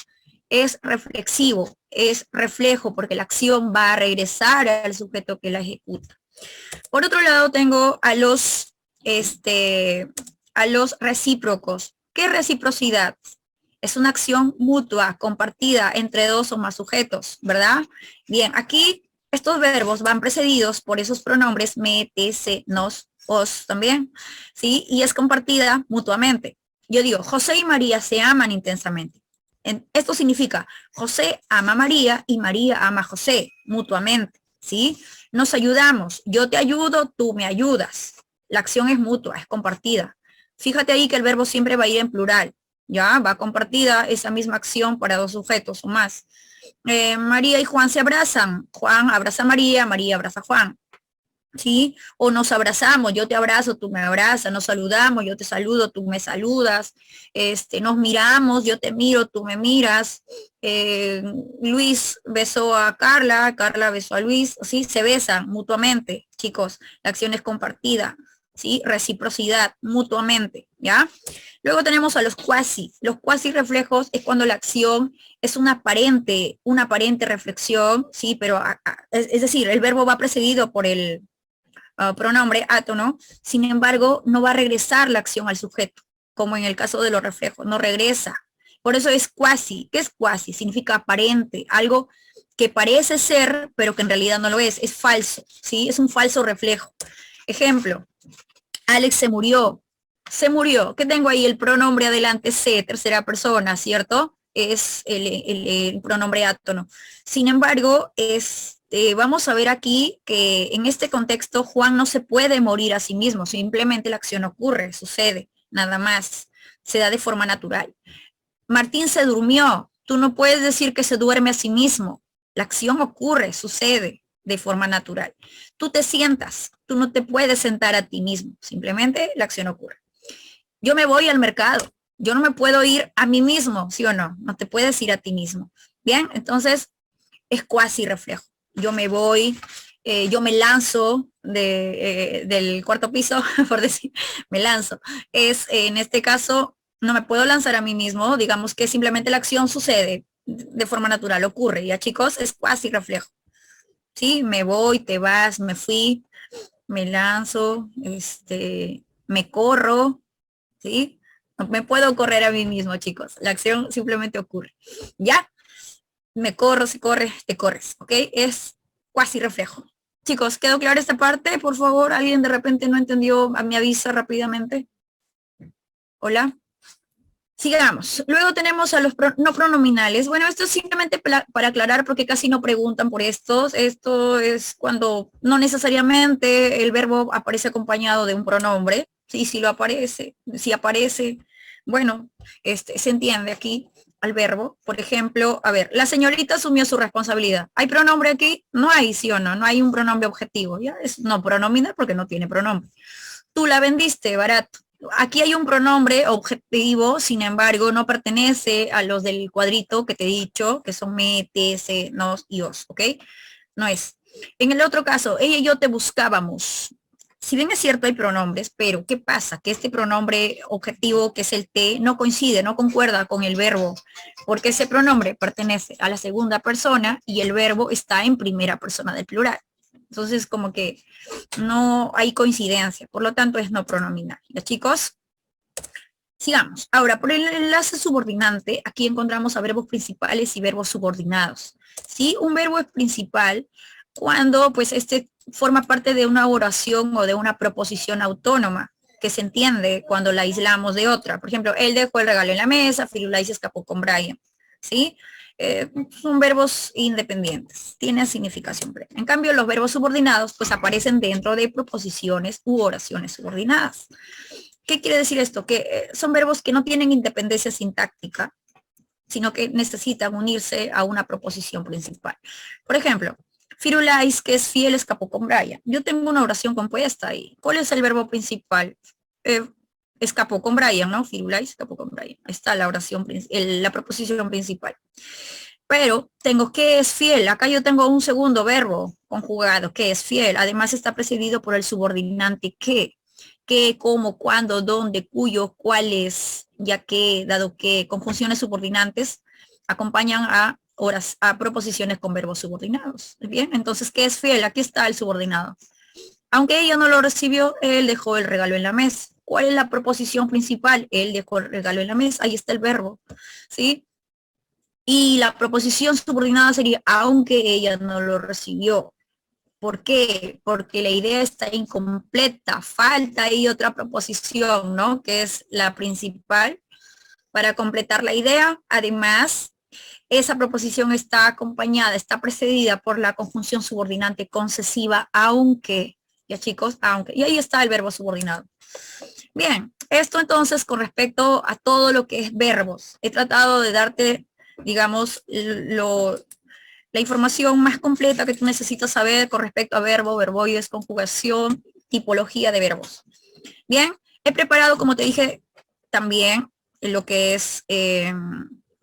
es reflexivo, es reflejo, porque la acción va a regresar al sujeto que la ejecuta. Por otro lado, tengo a los recíprocos. ¿Qué reciprocidad? Es una acción mutua, compartida entre 2 o más sujetos, ¿verdad? Bien, aquí estos verbos van precedidos por esos pronombres me, te, se, nos, os también, ¿sí? Y es compartida mutuamente. Yo digo, José y María se aman intensamente. Esto significa, José ama a María y María ama a José mutuamente, ¿sí? Nos ayudamos, yo te ayudo, tú me ayudas. La acción es mutua, es compartida. Fíjate ahí que el verbo siempre va a ir en plural, ¿ya? Va compartida esa misma acción para 2 sujetos o más. María y Juan se abrazan, Juan abraza a María, María abraza a Juan. ¿Sí? O nos abrazamos, yo te abrazo, tú me abrazas, nos saludamos, yo te saludo, tú me saludas, nos miramos, yo te miro, tú me miras, Luis besó a Carla, Carla besó a Luis, ¿sí? Se besan mutuamente, chicos, la acción es compartida, ¿sí? Reciprocidad, mutuamente, ¿ya? Luego tenemos a los cuasi reflejos es cuando la acción es una aparente reflexión, ¿sí? Pero es decir, el verbo va precedido por el pronombre átono, sin embargo, no va a regresar la acción al sujeto, como en el caso de los reflejos, no regresa. Por eso es cuasi. ¿Qué es cuasi? Significa aparente, algo que parece ser, pero que en realidad no lo es falso, ¿sí? Es un falso reflejo. Ejemplo, Alex se murió, ¿qué tengo ahí? El pronombre adelante se, tercera persona, ¿cierto? Es el pronombre átono. Sin embargo, vamos a ver aquí que en este contexto Juan no se puede morir a sí mismo, simplemente la acción ocurre, sucede, nada más, se da de forma natural. Martín se durmió, tú no puedes decir que se duerme a sí mismo, la acción ocurre, sucede de forma natural. Tú te sientas, tú no te puedes sentar a ti mismo, simplemente la acción ocurre. Yo me voy al mercado, yo no me puedo ir a mí mismo, ¿sí o no? No te puedes ir a ti mismo. Bien, entonces es cuasi reflejo. Yo me voy, yo me lanzo del cuarto piso, por decir, me lanzo. En este caso, no me puedo lanzar a mí mismo, digamos que simplemente la acción sucede de forma natural, ocurre. Ya chicos, es cuasi reflejo. Sí, me voy, te vas, me fui, me lanzo, me corro, ¿sí? No me puedo correr a mí mismo, chicos. La acción simplemente ocurre. ¿Ya? Me corro, se corre, te corres, ¿ok? Es cuasi reflejo. Chicos, ¿quedó clara esta parte? Por favor, ¿alguien de repente no entendió? Me avisa rápidamente. Hola. Sigamos. Luego tenemos a los no pronominales. Bueno, esto es simplemente para aclarar porque casi no preguntan por estos. Esto es cuando no necesariamente el verbo aparece acompañado de un pronombre. Sí, si lo aparece, si aparece, bueno, se entiende aquí al verbo. Por ejemplo, a ver, la señorita asumió su responsabilidad. ¿Hay pronombre aquí? No hay, sí o no. No hay un pronombre objetivo. Ya es no pronominal porque no tiene pronombre. Tú la vendiste barato. Aquí hay un pronombre objetivo, sin embargo, no pertenece a los del cuadrito que te he dicho, que son me, te, se, nos y os, ¿ok? No es. En el otro caso, ella y yo te buscábamos. Si bien es cierto hay pronombres, pero ¿qué pasa? Que este pronombre objetivo, que es el te, no coincide, no concuerda con el verbo, porque ese pronombre pertenece a la segunda persona y el verbo está en primera persona del plural. Entonces, como que no hay coincidencia, por lo tanto es no pronominal. ¿Ya, chicos? Sigamos. Ahora, por el enlace subordinante, aquí encontramos a verbos principales y verbos subordinados. ¿Sí? Un verbo es principal cuando pues forma parte de una oración o de una proposición autónoma que se entiende cuando la aislamos de otra. Por ejemplo, él dejó el regalo en la mesa, Firulais se escapó con Brian. ¿Sí? Son verbos independientes, tienen significación plena. En cambio, los verbos subordinados pues aparecen dentro de proposiciones u oraciones subordinadas. ¿Qué quiere decir esto? Que son verbos que no tienen independencia sintáctica, sino que necesitan unirse a una proposición principal. Por ejemplo, Firulais, que es fiel, escapó con Brian. Yo tengo una oración compuesta ahí. ¿Cuál es el verbo principal? Escapó con Brian, ¿no? Firulais escapó con Brian. Ahí está la oración, la proposición principal. Pero tengo que es fiel. Acá yo tengo un segundo verbo conjugado, que es fiel. Además está precedido por el subordinante que. Qué, cómo, cuándo, dónde, cuyo, cuáles, ya que, dado que, con funciones subordinantes acompañan a proposiciones con verbos subordinados. Bien, entonces, ¿qué es fiel? Aquí está el subordinado. Aunque ella no lo recibió, él dejó el regalo en la mesa. ¿Cuál es la proposición principal? Él dejó el regalo en la mesa. Ahí está el verbo, ¿sí? Y la proposición subordinada sería, aunque ella no lo recibió. ¿Por qué? Porque la idea está incompleta, falta ahí otra proposición, ¿no? Que es la principal para completar la idea. Además, esa proposición está acompañada, está precedida por la conjunción subordinante concesiva, aunque, ya chicos, aunque. Y ahí está el verbo subordinado. Bien, esto entonces con respecto a todo lo que es verbos. He tratado de darte, digamos, la información más completa que tú necesitas saber con respecto a verbo, verboides, conjugación, tipología de verbos. Bien, he preparado, como te dije, también lo que es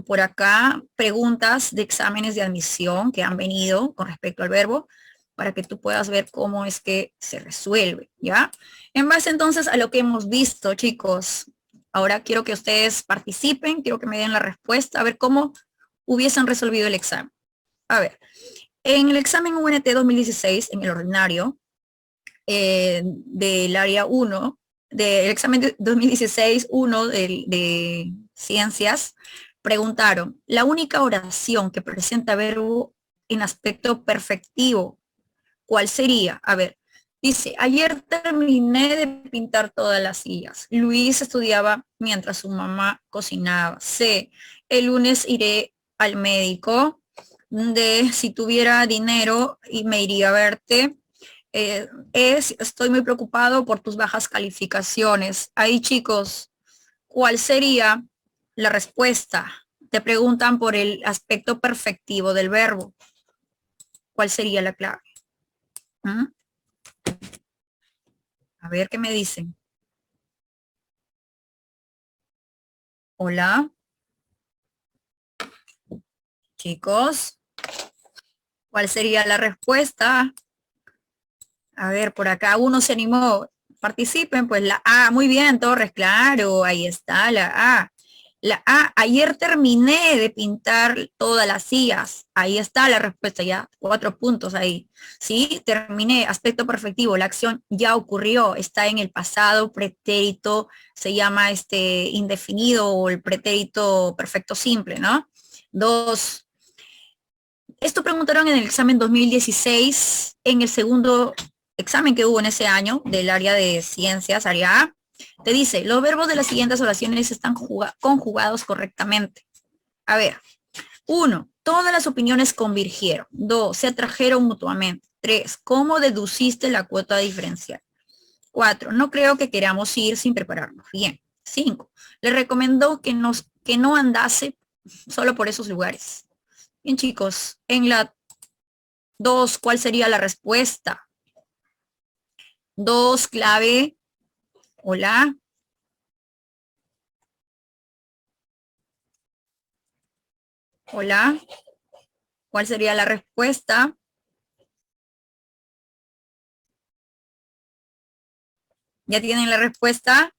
por acá preguntas de exámenes de admisión que han venido con respecto al verbo para que tú puedas ver cómo es que se resuelve, ¿ya? En base entonces a lo que hemos visto, chicos, ahora quiero que ustedes participen, quiero que me den la respuesta, a ver cómo hubiesen resolvido el examen. A ver, en el examen UNT 2016, en el ordinario, del área 1, del examen de 2016, 1 de ciencias, preguntaron, la única oración que presenta verbo en aspecto perfectivo. ¿Cuál sería? A ver, dice, ayer terminé de pintar todas las sillas. Luis estudiaba mientras su mamá cocinaba. C, el lunes iré al médico. D, si tuviera dinero y me iría a verte. Estoy muy preocupado por tus bajas calificaciones. Ahí, chicos, ¿cuál sería la respuesta? Te preguntan por el aspecto perfectivo del verbo. ¿Cuál sería la clave? ¿Mm? A ver qué me dicen. Hola, chicos. ¿Cuál sería la respuesta? A ver, por acá uno se animó. Participen, pues la A. Muy bien, Torres, claro, ahí está la A. La A, ayer terminé de pintar todas las sillas. Ahí está la respuesta, ya 4 puntos ahí. Sí, terminé, aspecto perfectivo, la acción ya ocurrió, está en el pasado, pretérito, se llama indefinido o el pretérito perfecto simple, ¿no? 2. Esto preguntaron en el examen 2016, en el segundo examen que hubo en ese año del área de ciencias, área A. Te dice, los verbos de las siguientes oraciones están conjugados correctamente. A ver, 1, todas las opiniones convergieron. 2, se atrajeron mutuamente. 3, ¿cómo deduciste la cuota diferencial? 4, no creo que queramos ir sin prepararnos bien. 5, le recomendó que no andase solo por esos lugares. Bien, chicos, en la 2, ¿cuál sería la respuesta? 2, clave. Hola. Hola. ¿Cuál sería la respuesta? ¿Ya tienen la respuesta?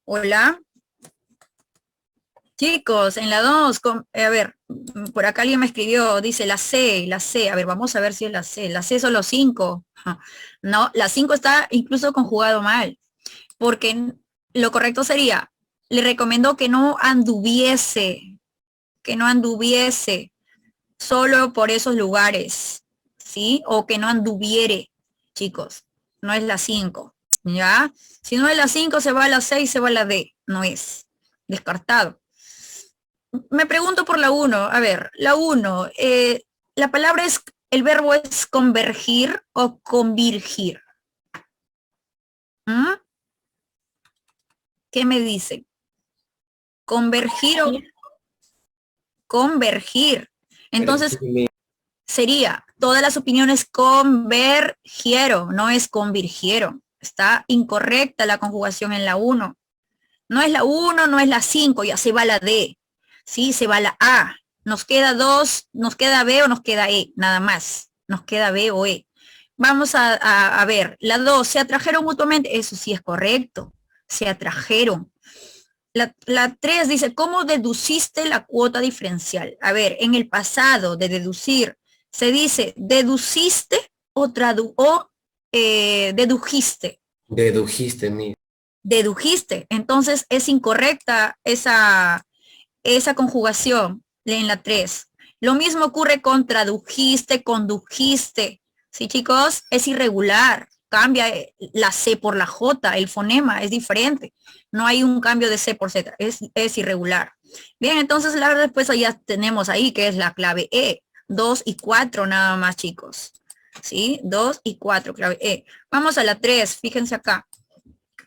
Hola. Chicos, en la 2, a ver, por acá alguien me escribió, dice la C, la C. A ver, vamos a ver si es la C. La C son los 5. No, la 5 está incluso conjugado mal, porque lo correcto sería, le recomiendo que no anduviese solo por esos lugares, ¿sí? O que no anduviere, chicos, no es la 5, ¿ya? Si no es la 5, se va a la 6, se va a la D, no es, descartado. Me pregunto por la 1, a ver, la 1, la palabra es, el verbo es convergir o convirgir. ¿Mm? ¿Qué me dice? Convergir o convergir. Entonces, sería, todas las opiniones convergieron, no es convirgieron. Está incorrecta la conjugación en la 1. No es la 1, no es la 5, ya se va la D. Sí, se va la A. Nos queda 2, nos queda B o nos queda E, nada más. Nos queda B o E. Vamos a ver, la 2, ¿se atrajeron mutuamente? Eso sí es correcto, se atrajeron. La 3 dice, ¿cómo deduciste la cuota diferencial? A ver, en el pasado de deducir, se dice, ¿deduciste o, dedujiste? Dedujiste, mi. Dedujiste. Entonces es incorrecta esa conjugación en la 3. Lo mismo ocurre con tradujiste, condujiste. ¿Sí, chicos? Es irregular. Cambia la C por la J, el fonema es diferente. No hay un cambio de C por Z, es irregular. Bien, entonces la respuesta ya tenemos ahí, que es la clave E. 2 y 4 nada más, chicos. ¿Sí? 2 y 4, clave E. Vamos a la 3, fíjense acá.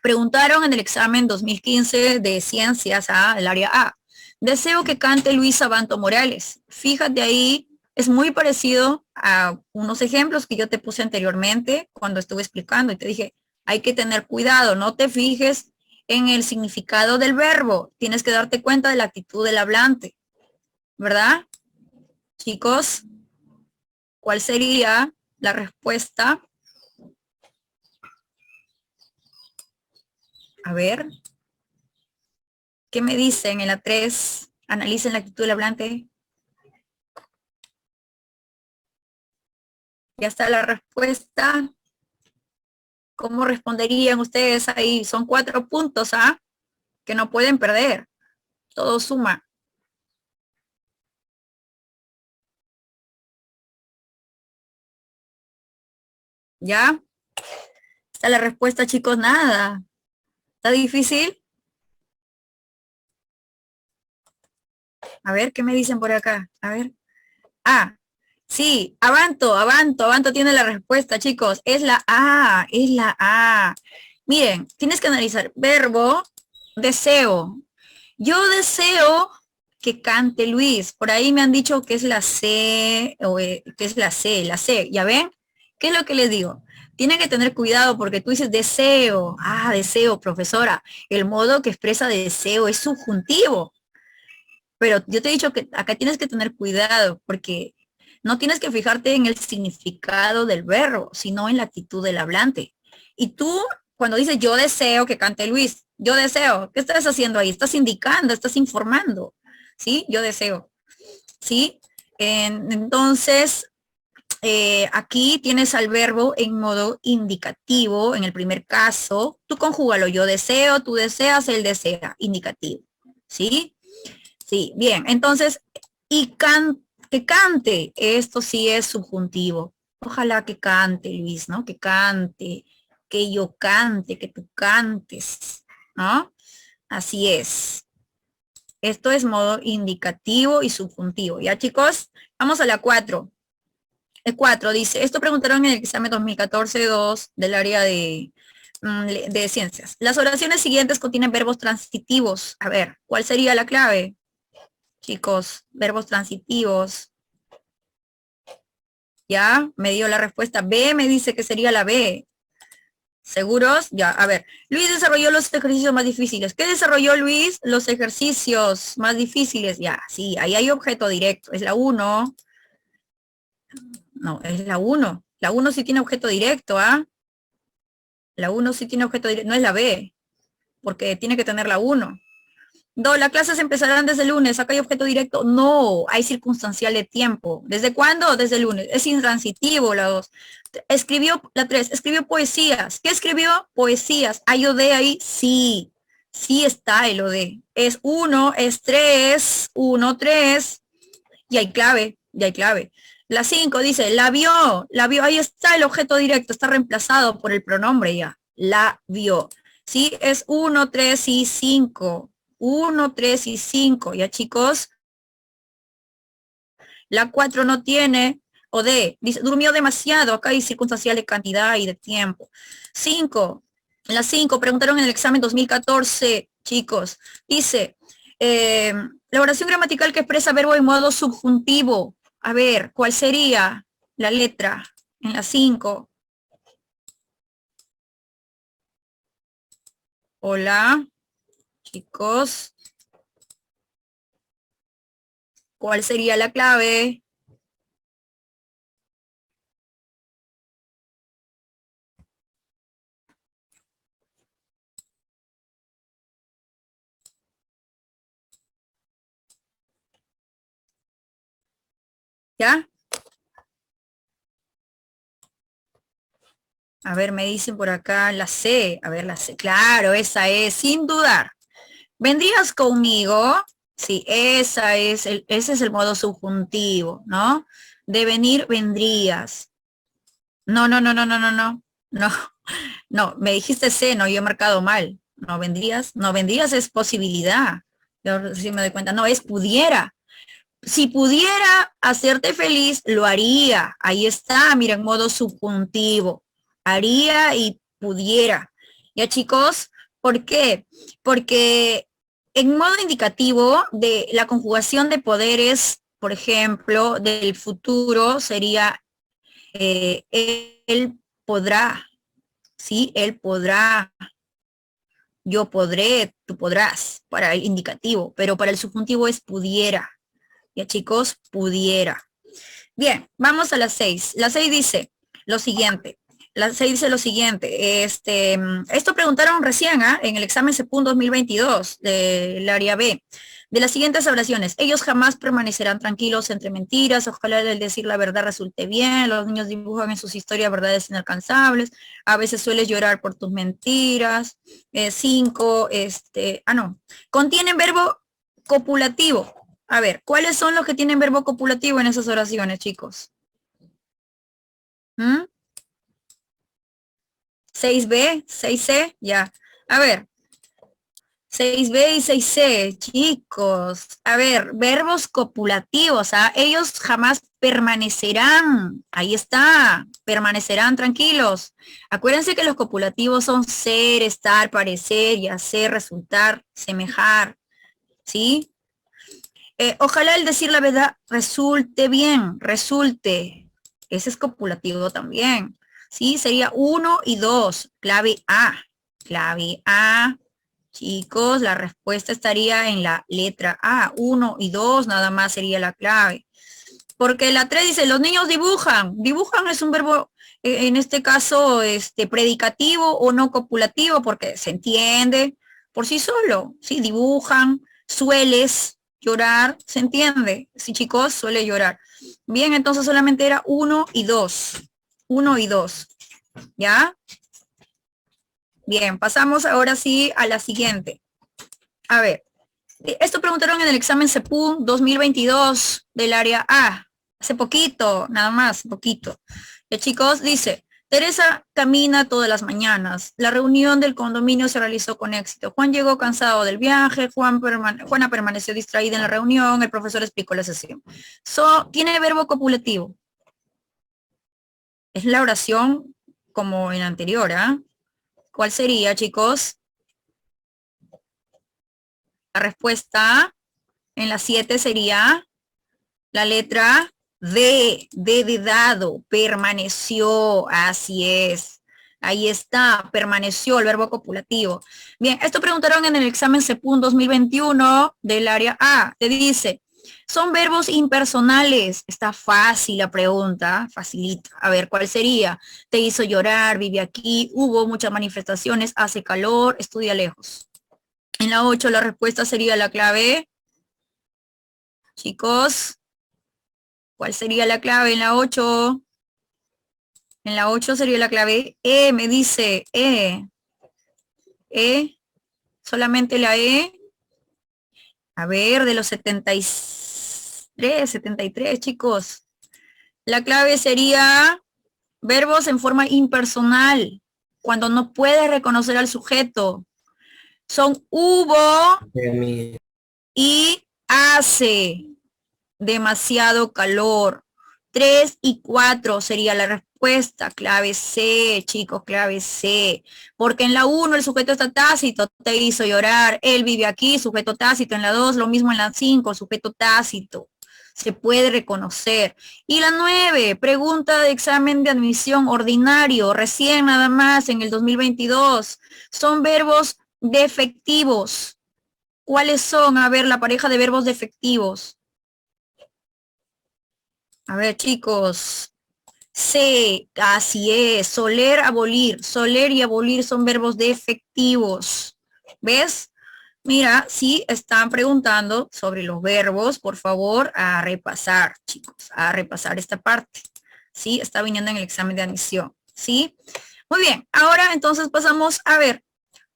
Preguntaron en el examen 2015 de ciencias el área A. Deseo que cante Luis Sabanto Morales. Fíjate ahí, es muy parecido a unos ejemplos que yo te puse anteriormente cuando estuve explicando y te dije, hay que tener cuidado, no te fijes en el significado del verbo, tienes que darte cuenta de la actitud del hablante, ¿verdad? Chicos, ¿cuál sería la respuesta? A ver, ¿qué me dicen en la 3? Analicen la actitud del hablante. Ya está la respuesta. ¿Cómo responderían ustedes ahí? Son 4 puntos, ¿ah? Que no pueden perder. Todo suma. ¿Ya? ¿Está la respuesta, chicos? Nada. ¿Está difícil? A ver, ¿qué me dicen por acá? A ver. Ah, sí, Avanto tiene la respuesta, chicos. Es la A, es la A. Miren, tienes que analizar. Verbo, deseo. Yo deseo que cante Luis. Por ahí me han dicho que es la C, o que es la C. ¿Ya ven? ¿Qué es lo que les digo? Tienen que tener cuidado porque tú dices deseo. Ah, deseo, profesora. El modo que expresa deseo es subjuntivo. Pero yo te he dicho que acá tienes que tener cuidado porque no tienes que fijarte en el significado del verbo, sino en la actitud del hablante. Y tú, cuando dices yo deseo que cante Luis, yo deseo, ¿qué estás haciendo ahí? Estás indicando, estás informando, ¿sí? Yo deseo, ¿sí? Entonces, aquí tienes al verbo en modo indicativo, en el primer caso, tú conjúgalo, yo deseo, tú deseas, él desea, indicativo, ¿sí? Sí, bien, entonces, que cante, esto sí es subjuntivo. Ojalá que cante, Luis, ¿no? Que cante, que yo cante, que tú cantes, ¿no? Así es. Esto es modo indicativo y subjuntivo. ¿Ya, chicos? Vamos a la 4. El 4 dice, esto preguntaron en el examen 2014-2 del área de ciencias. Las oraciones siguientes contienen verbos transitivos. A ver, ¿cuál sería la clave? Chicos, verbos transitivos. Ya, me dio la respuesta B, me dice que sería la B. ¿Seguros? Ya, a ver. Luis desarrolló los ejercicios más difíciles. ¿Qué desarrolló Luis? Los ejercicios más difíciles. Ya, sí, ahí hay objeto directo. Es la 1. No, es la 1. La 1 sí tiene objeto directo, ¿ah? La 1 sí tiene objeto directo. No es la B, porque tiene que tener la 1. No, las clases empezarán desde el lunes. Acá hay objeto directo. No, hay circunstancial de tiempo. ¿Desde cuándo? Desde el lunes. Es intransitivo la 2. Escribió la 3. Escribió poesías. ¿Qué escribió? Poesías. ¿Hay OD ahí? Sí. Sí está el OD. Es 1, es 3, 1, 3. Y hay clave. Y hay clave. La 5 dice, la vio. La vio. Ahí está el objeto directo. Está reemplazado por el pronombre ya. La vio. Sí, es 1, 3 y 5. 1, 3 y 5. Ya, chicos. La 4 no tiene, o D, dice, durmió demasiado. Acá hay circunstancial de cantidad y de tiempo. 5. La 5, preguntaron en el examen 2014, chicos. Dice, la oración gramatical que expresa verbo en modo subjuntivo. A ver, ¿cuál sería la letra en la 5? Hola, chicos. ¿Cuál sería la clave? ¿Ya? A ver, me dicen por acá la C. A ver, la C. Claro, esa es, sin dudar. ¿Vendrías conmigo? Sí, ese es el modo subjuntivo, ¿no? De venir, vendrías. No, no, no, no, no, no, no. No, no, me dijiste C, no, yo he marcado mal. No vendrías, no vendrías es posibilidad. Yo sí me doy cuenta, no, es pudiera. Si pudiera hacerte feliz, lo haría. Ahí está, mira, en modo subjuntivo. Haría y pudiera. Ya, chicos, ¿por qué? Porque en modo indicativo de la conjugación de poderes, por ejemplo, del futuro sería él podrá, ¿sí? Él podrá, yo podré, tú podrás, para el indicativo, pero para el subjuntivo es pudiera. Ya, chicos, pudiera. Bien, vamos a las 6. La 6 dice lo siguiente. La 6 dice lo siguiente. Esto preguntaron recién en el examen CEPUN 2022 del área B. De las siguientes oraciones, ellos jamás permanecerán tranquilos entre mentiras, ojalá el decir la verdad resulte bien, los niños dibujan en sus historias verdades inalcanzables, a veces sueles llorar por tus mentiras. 5, no, contienen verbo copulativo. A ver, ¿cuáles son los que tienen verbo copulativo en esas oraciones, chicos? ¿Mm? 6B, 6C, ya. A ver, 6B y 6C, chicos. A ver, verbos copulativos, ¿ah? Ellos jamás permanecerán. Ahí está, permanecerán tranquilos. Acuérdense que los copulativos son ser, estar, parecer y hacer, resultar, semejar, ¿sí? Ojalá el decir la verdad resulte bien, resulte. Ese es copulativo también. ¿Sí? Sería 1 y 2, clave A. Clave A. Chicos, la respuesta estaría en la letra A. 1 y 2 nada más sería la clave. Porque la 3 dice, los niños dibujan. Dibujan es un verbo, en este caso, predicativo o no copulativo, porque se entiende por sí solo. Sí, dibujan, sueles llorar, ¿se entiende? Sí, chicos, suele llorar. Bien, entonces solamente era 1 y 2. 1 y 2. ¿Ya? Bien, pasamos ahora sí a la siguiente. A ver, esto preguntaron en el examen CEPUM 2022 del área A. Hace poquito, nada más, poquito. Chicos, dice, Teresa camina todas las mañanas. La reunión del condominio se realizó con éxito. Juan llegó cansado del viaje. Juana permaneció distraída en la reunión. El profesor explicó la sesión. Tiene verbo copulativo. Es la oración como en la anterior, ¿ah? ¿Cuál sería, chicos? La respuesta en la 7 sería la letra D de dado, permaneció, así es. Ahí está, permaneció el verbo copulativo. Bien, esto preguntaron en el examen CEPUM 2021 del área A. Te dice, son verbos impersonales. Está fácil la pregunta, facilita. A ver, ¿cuál sería? Te hizo llorar, vive aquí, hubo muchas manifestaciones, hace calor, estudia lejos. En la 8 la respuesta sería la clave. Chicos, ¿cuál sería la clave en la 8? En la 8 sería la clave E, me dice E. E, solamente la E. A ver, de los 73, chicos. La clave sería verbos en forma impersonal, cuando no puedes reconocer al sujeto. Son hubo y hace. Demasiado calor. 3 y 4 sería la respuesta. Clave C, chicos, clave C. Porque en la 1 el sujeto está tácito, te hizo llorar. Él vive aquí, sujeto tácito. En la 2, lo mismo en la 5, sujeto tácito. Se puede reconocer. Y la 9, pregunta de examen de admisión ordinario, recién nada más en el 2022. Son verbos defectivos. ¿Cuáles son? A ver, la pareja de verbos defectivos. A ver, chicos. C, así es. Soler, abolir. Soler y abolir son verbos defectivos. ¿Ves? Mira, si están preguntando sobre los verbos, por favor, a repasar, chicos, a repasar esta parte. ¿Sí? Está viniendo en el examen de admisión. ¿Sí? Muy bien. Ahora, entonces, pasamos a ver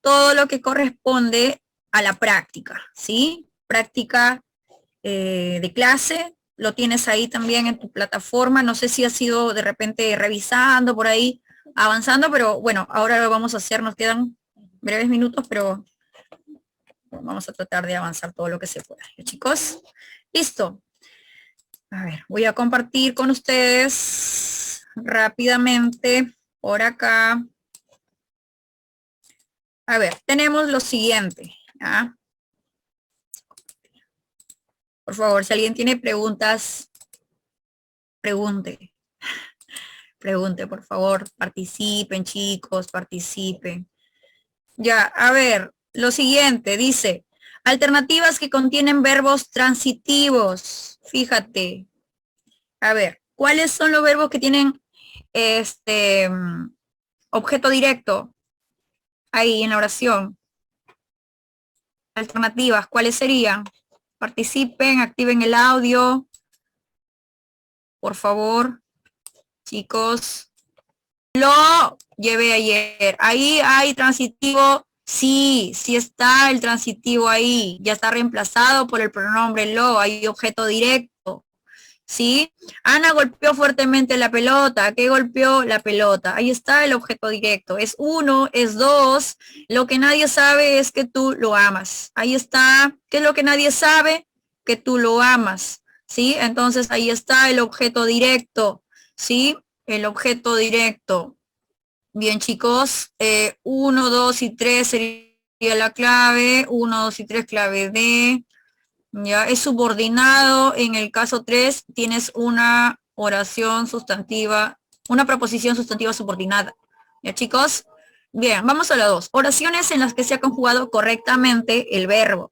todo lo que corresponde a la práctica. ¿Sí? Práctica de clase. Lo tienes ahí también en tu plataforma. No sé si has ido de repente revisando por ahí, avanzando, pero bueno, ahora lo vamos a hacer. Nos quedan breves minutos, pero vamos a tratar de avanzar todo lo que se pueda. Chicos, listo. A ver, voy a compartir con ustedes rápidamente por acá. A ver, tenemos lo siguiente. ¿Ah? Por favor, si alguien tiene preguntas, pregunte. Pregunte, por favor. Participen, chicos, participen. Ya, a ver, lo siguiente, dice, alternativas que contienen verbos transitivos. Fíjate. A ver, ¿cuáles son los verbos que tienen objeto directo? Ahí en la oración. Alternativas, ¿cuáles serían? Participen, activen el audio. Por favor, chicos. Lo llevé ayer. Ahí hay transitivo. Sí, sí está el transitivo ahí. Ya está reemplazado por el pronombre lo. Hay objeto directo. ¿sí? Ana golpeó fuertemente la pelota. ¿Qué golpeó? La pelota. Ahí está el objeto directo. Es 1, es 2. Lo que nadie sabe es que tú lo amas. Ahí está. ¿Qué es lo que nadie sabe? Que tú lo amas, ¿sí? Entonces ahí está el objeto directo, ¿sí? El objeto directo. Bien, chicos. 1, 2 y 3 sería la clave. 1, 2 y 3, clave D. Ya, es subordinado. En el caso 3 tienes una oración sustantiva, una proposición sustantiva subordinada. ¿Ya, chicos? Bien, vamos a la 2. Oraciones en las que se ha conjugado correctamente el verbo.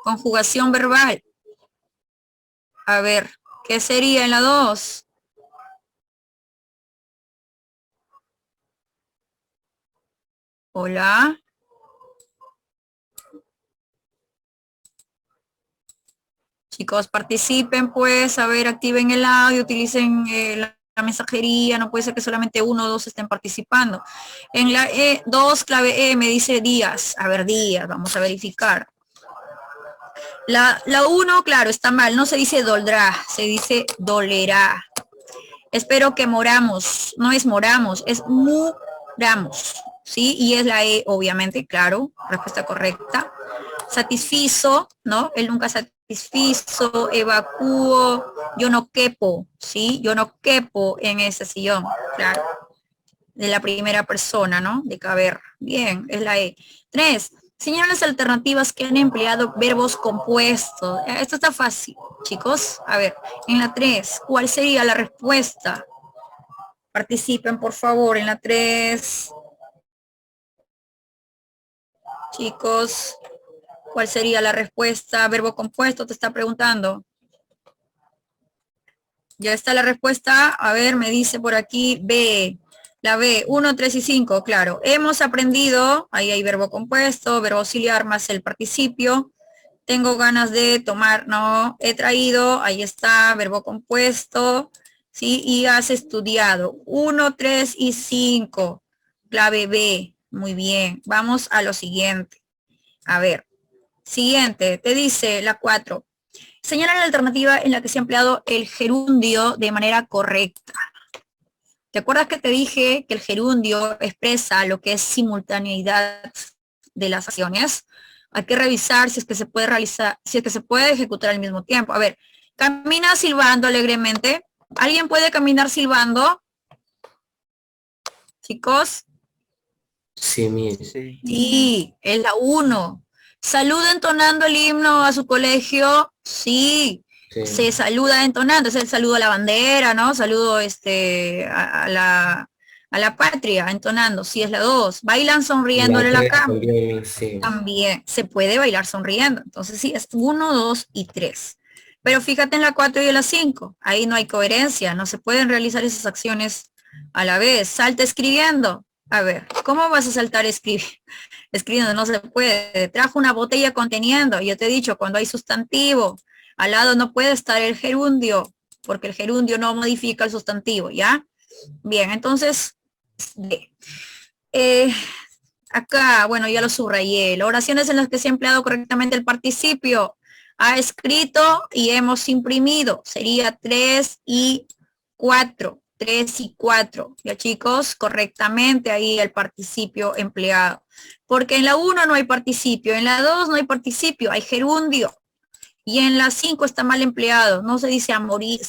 Conjugación verbal. A ver, ¿qué sería en la 2? Hola. Chicos, participen pues, a ver, activen el audio, utilicen la mensajería, no puede ser que solamente 1 o 2 estén participando. En la E2, clave E, me dice días. A ver, días, vamos a verificar. La 1, claro, está mal, no se dice doldrá, se dice dolerá. Espero que moramos, no es moramos, es muramos, ¿sí? Y es la E, obviamente, claro, respuesta correcta. Satisfizo, ¿no? Él nunca satisfizo, evacúo, yo no quepo, ¿sí? Yo no quepo en ese sillón, claro. De la primera persona, ¿no? De caber. Bien, es la E. 3. Señalan las alternativas que han empleado verbos compuestos. Esto está fácil, chicos. A ver, en la 3, ¿cuál sería la respuesta? Participen, por favor, en la 3. Chicos, ¿cuál sería la respuesta? Verbo compuesto, te está preguntando. Ya está la respuesta. A ver, me dice por aquí B. La B, 1, 3 y 5, claro. Hemos aprendido, ahí hay verbo compuesto, verbo auxiliar más el participio. Tengo ganas de tomar, no, he traído, ahí está, verbo compuesto, ¿sí? Y has estudiado. 1, 3 y 5, clave B. Muy bien, vamos a lo siguiente. A ver, siguiente, te dice la 4. Señala la alternativa en la que se ha empleado el gerundio de manera correcta. ¿Te acuerdas que te dije que el gerundio expresa lo que es simultaneidad de las acciones? Hay que revisar si es que se puede realizar, si es que se puede ejecutar al mismo tiempo. A ver, camina silbando alegremente. ¿Alguien puede caminar silbando? Chicos. Sí, Sí, es la 1. ¿Saluda entonando el himno a su colegio? Sí. Se saluda entonando, es el saludo a la bandera, ¿no? Saludo a la patria, entonando, sí es la 2. Bailan sonriéndole la cama. También, sí. También se puede bailar sonriendo. Entonces sí, es 1, 2 y 3. Pero fíjate en la 4 y en la 5. Ahí no hay coherencia, no se pueden realizar esas acciones a la vez. Salta escribiendo. A ver, ¿cómo vas a saltar escribiendo? No se puede. Trajo una botella conteniendo. Yo te he dicho, cuando hay sustantivo, al lado no puede estar el gerundio, porque el gerundio no modifica el sustantivo, ¿ya? Bien, entonces, acá, bueno, ya lo subrayé. Las oraciones en las que se ha empleado correctamente el participio. Ha escrito y hemos imprimido. Sería 3 y 4. 3 y 4. Ya, chicos, correctamente ahí el participio empleado. Porque en la 1 no hay participio, en la 2 no hay participio, hay gerundio. Y en la 5 está mal empleado. No se dice a morir,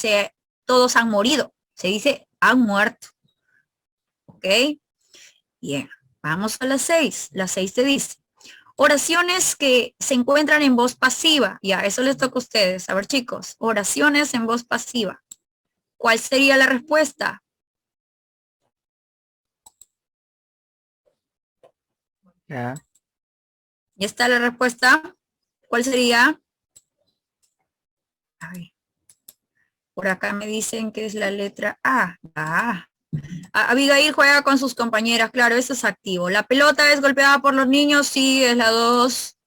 todos han morido. Se dice han muerto. ¿Ok? Bien. Vamos a la 6. La 6 te dice, oraciones que se encuentran en voz pasiva. Ya, eso les toca a ustedes. A ver, chicos, oraciones en voz pasiva. ¿Cuál sería la respuesta? Ya. ¿Ya está la respuesta? ¿Cuál sería? A ver. Por acá me dicen que es la letra A. Abigail juega con sus compañeras, claro, eso es activo. La pelota es golpeada por los niños, sí, es la 2.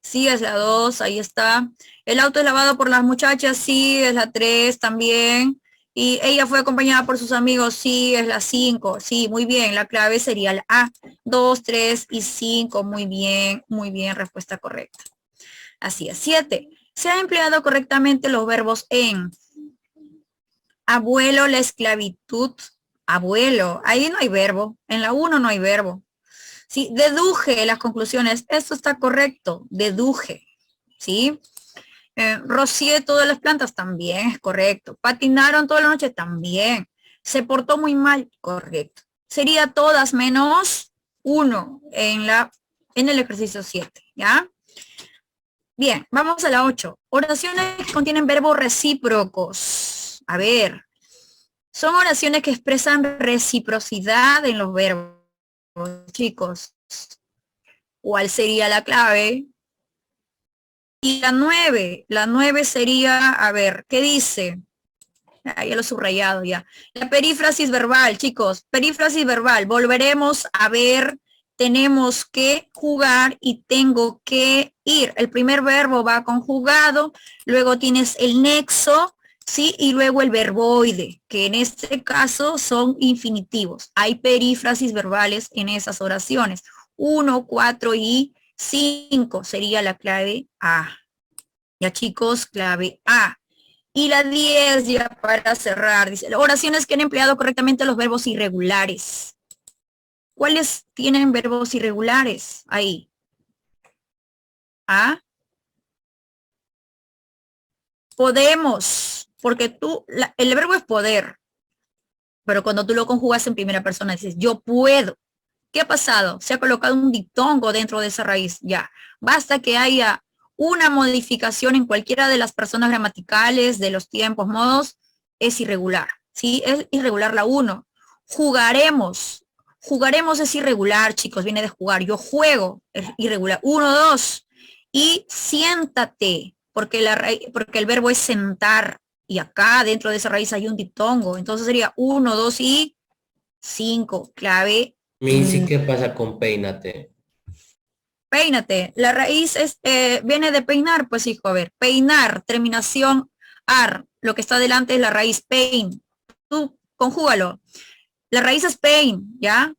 Sí, es la 2, ahí está. El auto es lavado por las muchachas, sí, es la 3 también. Y ella fue acompañada por sus amigos, sí, es la 5. Sí, muy bien, la clave sería la A. 2, 3 y 5, muy bien, respuesta correcta. Así es. 7. Se han empleado correctamente los verbos en. Abuelo, la esclavitud. Abuelo, ahí no hay verbo. En la 1 no hay verbo. Sí, deduje las conclusiones. Esto está correcto. Deduje. ¿Sí? Rocié todas las plantas. También es correcto. Patinaron toda la noche. También. Se portó muy mal. Correcto. Sería todas menos 1 en el ejercicio 7. ¿Ya? Bien, vamos a la 8. Oraciones que contienen verbos recíprocos. A ver, son oraciones que expresan reciprocidad en los verbos, chicos. ¿Cuál sería la clave? Y la 9 sería, a ver, ¿qué dice? Ah, ya lo he subrayado ya. La perífrasis verbal, chicos, perífrasis verbal. Volveremos a ver, tenemos que jugar y tengo que ir. El primer verbo va conjugado, luego tienes el nexo, ¿sí? Y luego el verboide, que en este caso son infinitivos. Hay perífrasis verbales en esas oraciones. 1, 4 y 5 sería la clave A. Ya, chicos, clave A. Y la 10 ya para cerrar, dice, oraciones que han empleado correctamente los verbos irregulares. ¿Cuáles tienen verbos irregulares ahí? ¿Ah? Podemos, porque el verbo es poder, pero cuando tú lo conjugas en primera persona dices, yo puedo. ¿Qué ha pasado? Se ha colocado un diptongo dentro de esa raíz, ya. Basta que haya una modificación en cualquiera de las personas gramaticales, de los tiempos, modos, es irregular, ¿sí? Es irregular la 1. Jugaremos. Jugaremos es irregular, chicos, viene de jugar. Yo juego, es irregular. 1, 2. Y siéntate, porque el verbo es sentar. Y acá dentro de esa raíz hay un diptongo. Entonces sería 1, 2 y 5. Clave. Minsi, ¿qué pasa con peínate? Peínate. La raíz viene de peinar, pues hijo, a ver, peinar, terminación ar. Lo que está delante es la raíz pein. Tú conjúgalo. La raíz es pein, ¿ya?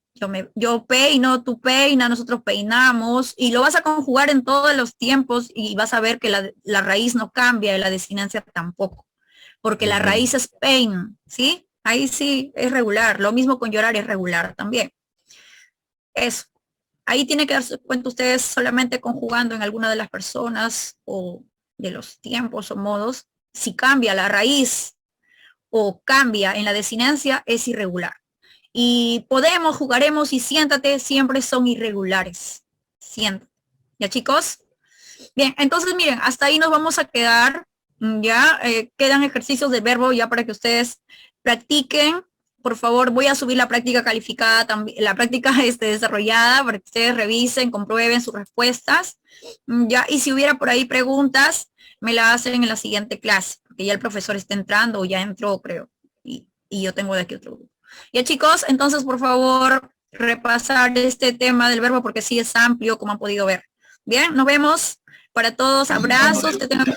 Yo peino, tú peinas, nosotros peinamos, y lo vas a conjugar en todos los tiempos y vas a ver que la raíz no cambia y la designancia tampoco, porque la raíz es pein, ¿sí? Ahí sí es regular. Lo mismo con llorar es regular también. Eso. Ahí tiene que darse cuenta ustedes solamente conjugando en alguna de las personas o de los tiempos o modos. Si cambia la raíz o cambia en la designancia, es irregular. Y podemos, jugaremos y siéntate siempre son irregulares. Siéntate. ¿Ya, chicos? Bien, entonces miren, hasta ahí nos vamos a quedar. Ya quedan ejercicios de verbo ya para que ustedes practiquen. Por favor, voy a subir la práctica calificada también, la práctica desarrollada para que ustedes revisen, comprueben sus respuestas. Ya, y si hubiera por ahí preguntas, me la hacen en la siguiente clase, porque ya el profesor está entrando o ya entró, creo. Y yo tengo de aquí otro grupo. Ya, chicos, entonces, por favor, repasar este tema del verbo porque sí es amplio, como han podido ver. Bien, nos vemos. Para todos, abrazos, que tengan